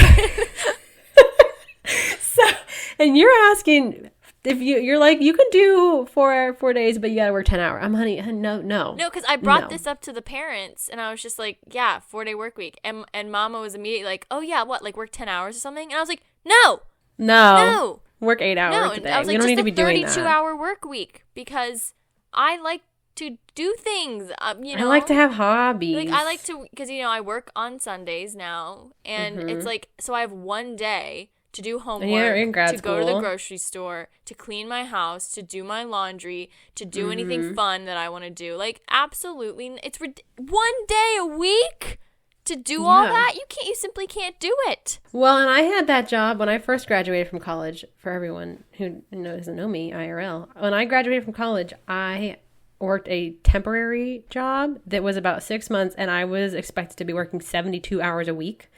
And you're asking if you're like, you can do 4 days, but you gotta work 10 hours. Honey, no. No, because I brought this up to the parents, and I was just like, yeah, 4-day work week. And Mama was immediately like, oh yeah, what, like work 10 hours or something? And I was like, no. Work 8 hours a day. I was like, we don't just need to be doing that. 32-hour work week, because I like to do things, you know. I like to have hobbies. Like, I like to, because, I work on Sundays now, and it's like, so I have one day to do homework, to go to the grocery store, to clean my house, to do my laundry, to do anything fun that I want to do. Like, absolutely, it's one day a week to do all that. You simply can't do it. Well, and I had that job when I first graduated from college. For everyone who doesn't know me, IRL. When I graduated from college, I worked a temporary job that was about 6 months, and I was expected to be working 72 hours a week.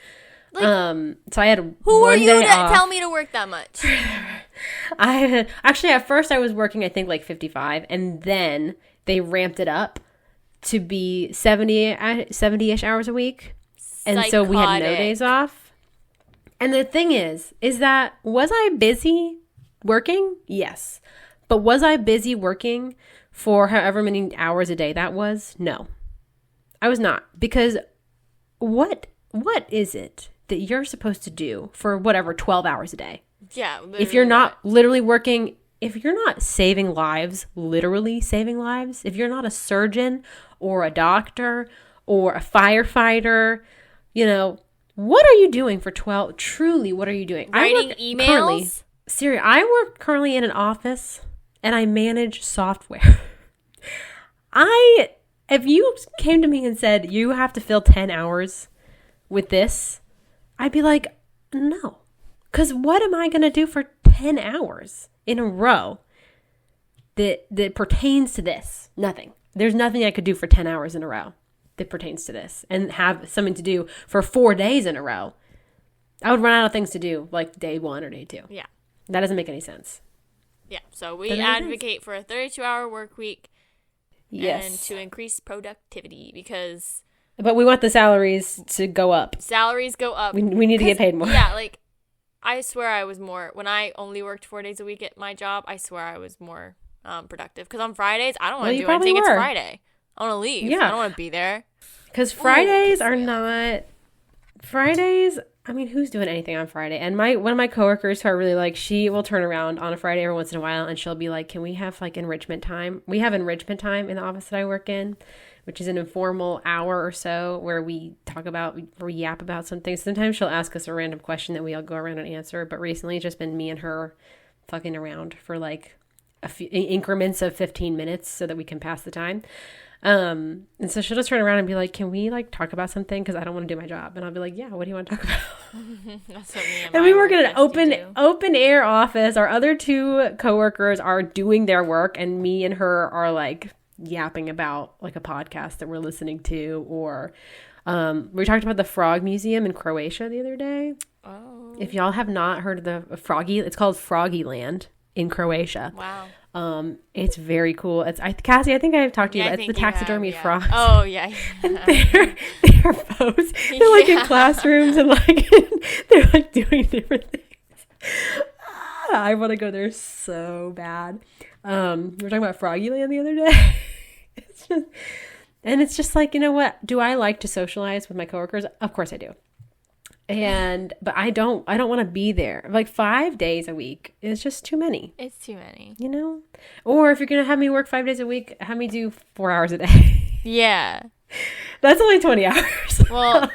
Like, so I had who are you to tell me to work that much? Actually, at first I was working, I think, like 55, and then they ramped it up to be 70-ish hours a week. And so we had no days off. And the thing is that, was I busy working? Yes. But was I busy working for however many hours a day that was? No. I was not. Because what is it that you're supposed to do for whatever 12 hours a day? Yeah. If you're not literally working, if you're not saving lives, literally saving lives, if you're not a surgeon or a doctor or a firefighter, what are you doing for 12? Truly, what are you doing? Writing emails? Seriously, I work currently in an office and I manage software. If you came to me and said, you have to fill 10 hours with this, I'd be like, no. Because what am I going to do for 10 hours in a row that pertains to this? Nothing. There's nothing I could do for 10 hours in a row that pertains to this and have something to do for 4 days in a row. I would run out of things to do like day 1 or day 2. Yeah. That doesn't make any sense. Yeah. So we advocate for a 32-hour work week. Yes. And to increase productivity, because... But we want the salaries to go up. Salaries go up. We need to get paid more. Yeah, like, I swear I was more... When I only worked 4 days a week at my job, I swear I was more productive. Because on Fridays, I don't want to do anything. It's Friday. I want to leave. Yeah. I don't want to be there. Because Fridays are not... Fridays... I mean, who's doing anything on Friday? And one of my coworkers who I really like, she will turn around on a Friday every once in a while and she'll be like, can we have like enrichment time? We have enrichment time in the office that I work in, which is an informal hour or so where we yap about something. Sometimes she'll ask us a random question that we all go around and answer. But recently it's just been me and her fucking around for like a few increments of 15 minutes so that we can pass the time. And so she'll just turn around and be like, can we like talk about something? Because I don't want to do my job. And I'll be like, yeah, what do you want to talk about? That's what me and we work in an open air office. Our other 2 coworkers are doing their work and me and her are like yapping about like a podcast that we're listening to. Or we talked about the Frog Museum in Croatia the other day. Oh. If y'all have not heard of the Froggy, it's called Froggy Land in Croatia. Wow. It's very cool. Cassie, I think I've talked to you about it. It's the taxidermy frogs. Oh, yeah. They're both. They're like in classrooms and like they're like doing different things. I want to go there so bad. We were talking about Froggyland the other day. It's just like, you know what? Do I like to socialize with my coworkers? Of course I do. But I don't want to be there. Like 5 days a week is just too many. It's too many. Or if you're going to have me work 5 days a week, have me do 4 hours a day. Yeah. That's only 20 hours. Well,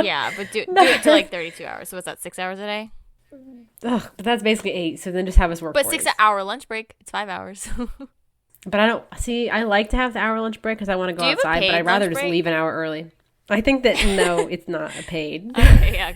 yeah, but do it to like 32 hours. So what's that, 6 hours a day? Ugh, but that's basically 8, so then just have us work But 40. 6-hour lunch break, it's 5 hours. But I like to have the hour lunch break because I want to go outside, but I'd rather just leave an hour early. I think that, no, it's not a paid. Okay, yeah.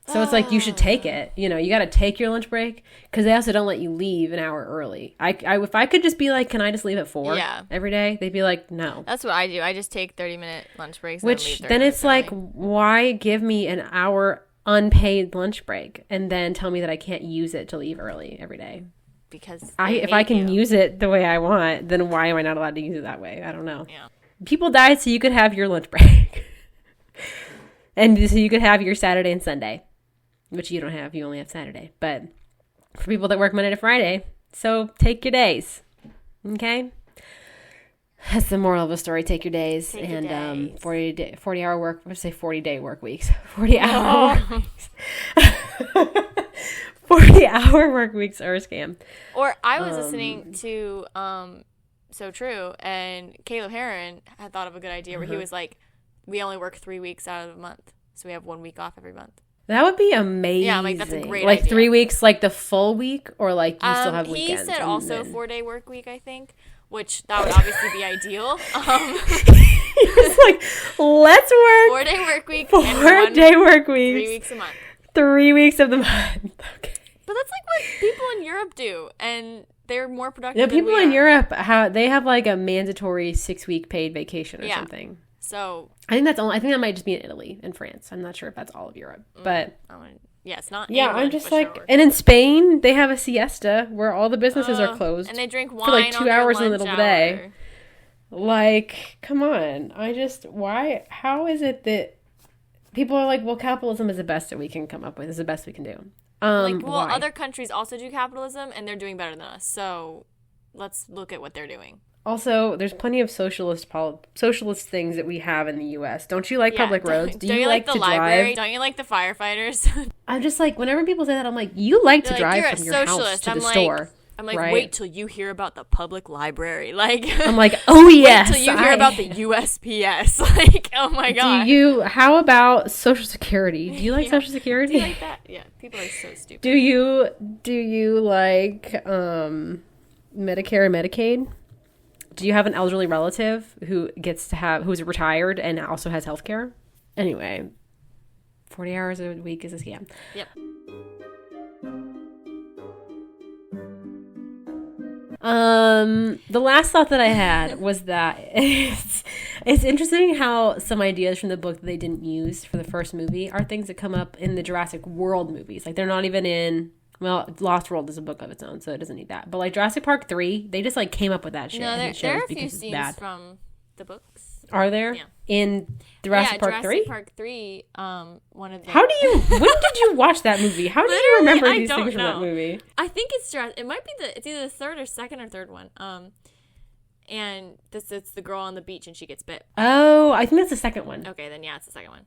So it's like you should take it. You know, you got to take your lunch break because they also don't let you leave an hour early. If I could just be like, can I just leave at 4 every day? They'd be like, no. That's what I do. I just take 30-minute lunch breaks. Which then it's like, why give me an hour unpaid lunch break and then tell me that I can't use it to leave early every day? Because if I can use it the way I want, then why am I not allowed to use it that way? I don't know. Yeah. People died so you could have your lunch break. And so you could have your Saturday and Sunday, which you don't have. You only have Saturday. But for people that work Monday to Friday, so take your days. Okay? That's the moral of the story. Take your days. Take and your days. 40-hour work. Let's say 40-day work weeks. 40-hour work weeks. 40-hour work weeks are a scam. Or I was listening to So True, and Caleb Heron had thought of a good idea where he was like, we only work 3 weeks out of a month, so we have 1 week off every month. That would be amazing. Yeah, like that's a great like idea. 3 weeks, like the full week, or like you still have weekends. He said also 4-day work week, I think, which that would obviously be ideal. He's like, let's work 4-day work week. 4-day work weeks. 3 weeks a month. 3 weeks of the month. Okay. But that's like what people in Europe do, and they're more productive. Yeah, people in Europe have like a mandatory 6-week paid vacation or something. So I think that might just be in Italy and France. I'm not sure if that's all of Europe, but it's not. Yeah, England, I'm just for like, sure. And in Spain they have a siesta where all the businesses are closed, and they drink wine for like 2 hours in the middle of the day. Hour. Like, come on! Why? How is it that people are like, well, capitalism is the best that we can come up with. It's the best we can do. Why? Other countries also do capitalism, and they're doing better than us. So let's look at what they're doing. Also, there's plenty of socialist things that we have in the U.S. Don't you like public roads? Do you like the to library? drive? Don't you like the firefighters? I'm just like, whenever people say that, I'm like, you like to drive you're from your house to the store. I'm like, right? Wait till you hear about the public library. Like, I'm like, oh yes. Wait till you hear about the USPS. Like, oh my god. How about Social Security? Do you like Social Security? Do you like that? Yeah, people are so stupid. Do you like Medicare and Medicaid? Do you have an elderly relative who's retired and also has health care? Anyway, 40 hours a week is a scam. Yep. The last thought that I had was that it's interesting how some ideas from the book that they didn't use for the first movie are things that come up in the Jurassic World movies. Like, they're not even in... Well, Lost World is a book of its own, so it doesn't need that. But like Jurassic Park 3, they just like came up with that shit. No, there are a few scenes from the books. Are there? Yeah. In Jurassic Park 3? Jurassic Park 3, when did you watch that movie? How do you remember these things from that movie? I think it's might be it's either the third or second or third one. And it's the girl on the beach and she gets bit. Oh, I think that's the second one. Okay, then yeah, it's the second one.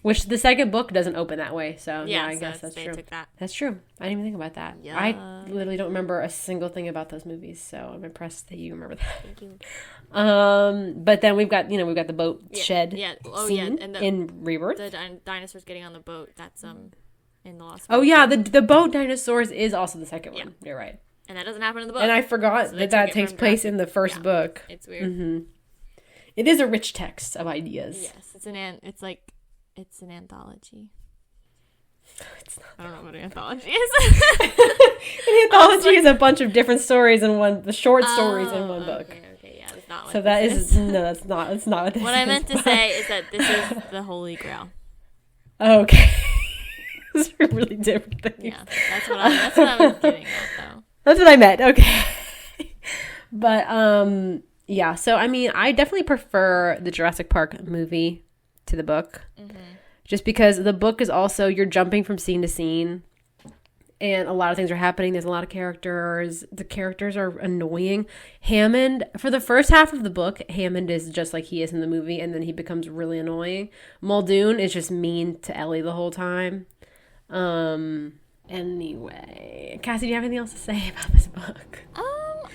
Which the second book doesn't open that way, so yeah, I guess that's they true. Took that. That's true. I didn't even think about that. Yeah. I literally don't remember a single thing about those movies, so I'm impressed that you remember that. Thank you. But then we've got the boat shed. Yeah. Oh scene yeah, and in Rebirth. The dinosaurs getting on the boat. That's in the Lost. Oh yeah, the boat dinosaurs is also the second one. Yeah. You're right. And that doesn't happen in the book. And I forgot that takes place in the first book. It's weird. Mm-hmm. It is a rich text of ideas. Yes, it's an anthology. It's not. I don't know what an anthology is. An anthology is a bunch of different stories the short stories in one book. Okay, yeah, that's not what so that is. No, that's not. That's not what this is. What I meant to say is that this is the Holy Grail. Okay. Those are really different things. Yeah, that's what I was getting at, though. That's what I meant. Okay. But yeah. So I mean, I definitely prefer the Jurassic Park movie to the book, just because the book is also you're jumping from scene to scene, and a lot of things are happening. There's a lot of characters. The characters are annoying. Hammond, for the first half of the book, Hammond is just like he is in the movie, and then he becomes really annoying. Muldoon is just mean to Ellie the whole time. Anyway, Cassie, do you have anything else to say about this book?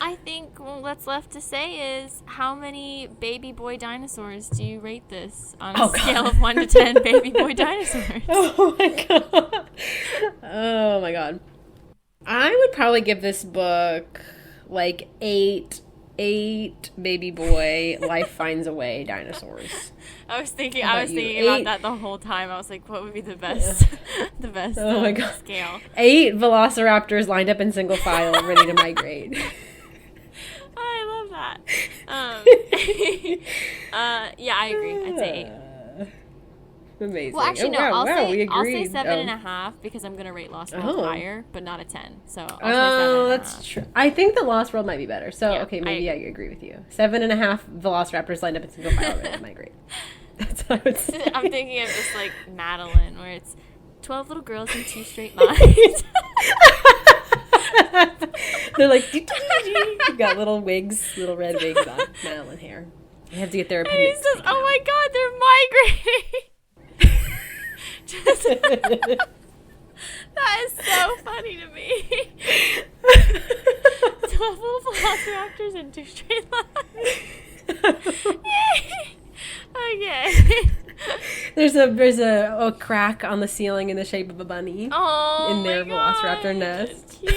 I think what's left to say is, how many baby boy dinosaurs do you rate this on a scale of 1 to 10 baby boy dinosaurs? Oh my god. Oh my god. I would probably give this book like 8 baby boy life finds a way dinosaurs. I was thinking about that the whole time. I was like, what would be the best the best oh my god. scale? 8 velociraptors lined up in single file ready to migrate. I love that. Yeah, I agree. I'd say 8. Amazing. Well, actually, no. I'll say 7.5 because I'm gonna rate Lost World higher, but not a 10. So I'll say 7.5. That's true. I think the Lost World might be better. So Yeah, okay, maybe I agree with you. 7.5 velociraptors lined up in single file ready to migrate. That's what I would say. I'm thinking of just like Madeline, where it's 12 little girls in 2 straight lines. They're like, got little wigs, little red wigs on, Madeline hair. They have to get their appendix. Just, oh my god, they're migrating. That is so funny to me. 12 little velociraptors in 2 straight lines. Okay. There's a crack on the ceiling in the shape of a bunny in their velociraptor nest. Cute.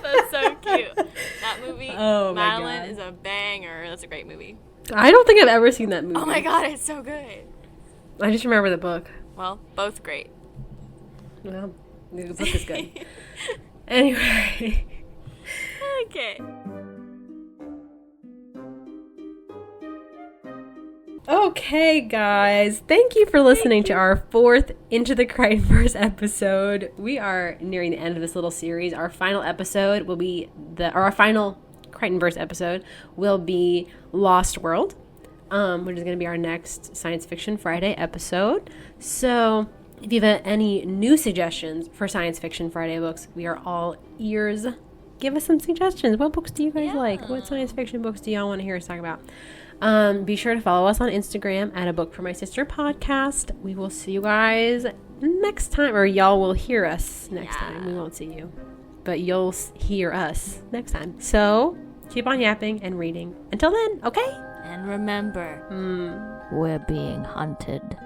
That's so cute. That movie, Madeline, is a banger. That's a great movie. I don't think I've ever seen that movie. Oh my god, it's so good. I just remember the book. Well, both great. Well, the book is good. Anyway. Okay. Okay, guys. Thank you for listening to our 4th Into the Crichton-verse episode. We are nearing the end of this little series. Our final episode will be our final Crichton-verse episode will be Lost World, which is going to be our next Science Fiction Friday episode. So if you have any new suggestions for Science Fiction Friday books, we are all ears. Give us some suggestions. What books do you guys like? What science fiction books do y'all want to hear us talk about? Be sure to follow us on Instagram at A Book for My Sister podcast. We will see you guys next time, or y'all will hear us next time. We won't see you, but you'll hear us next time. So keep on yapping and reading. Until then, okay? And remember, we're being hunted.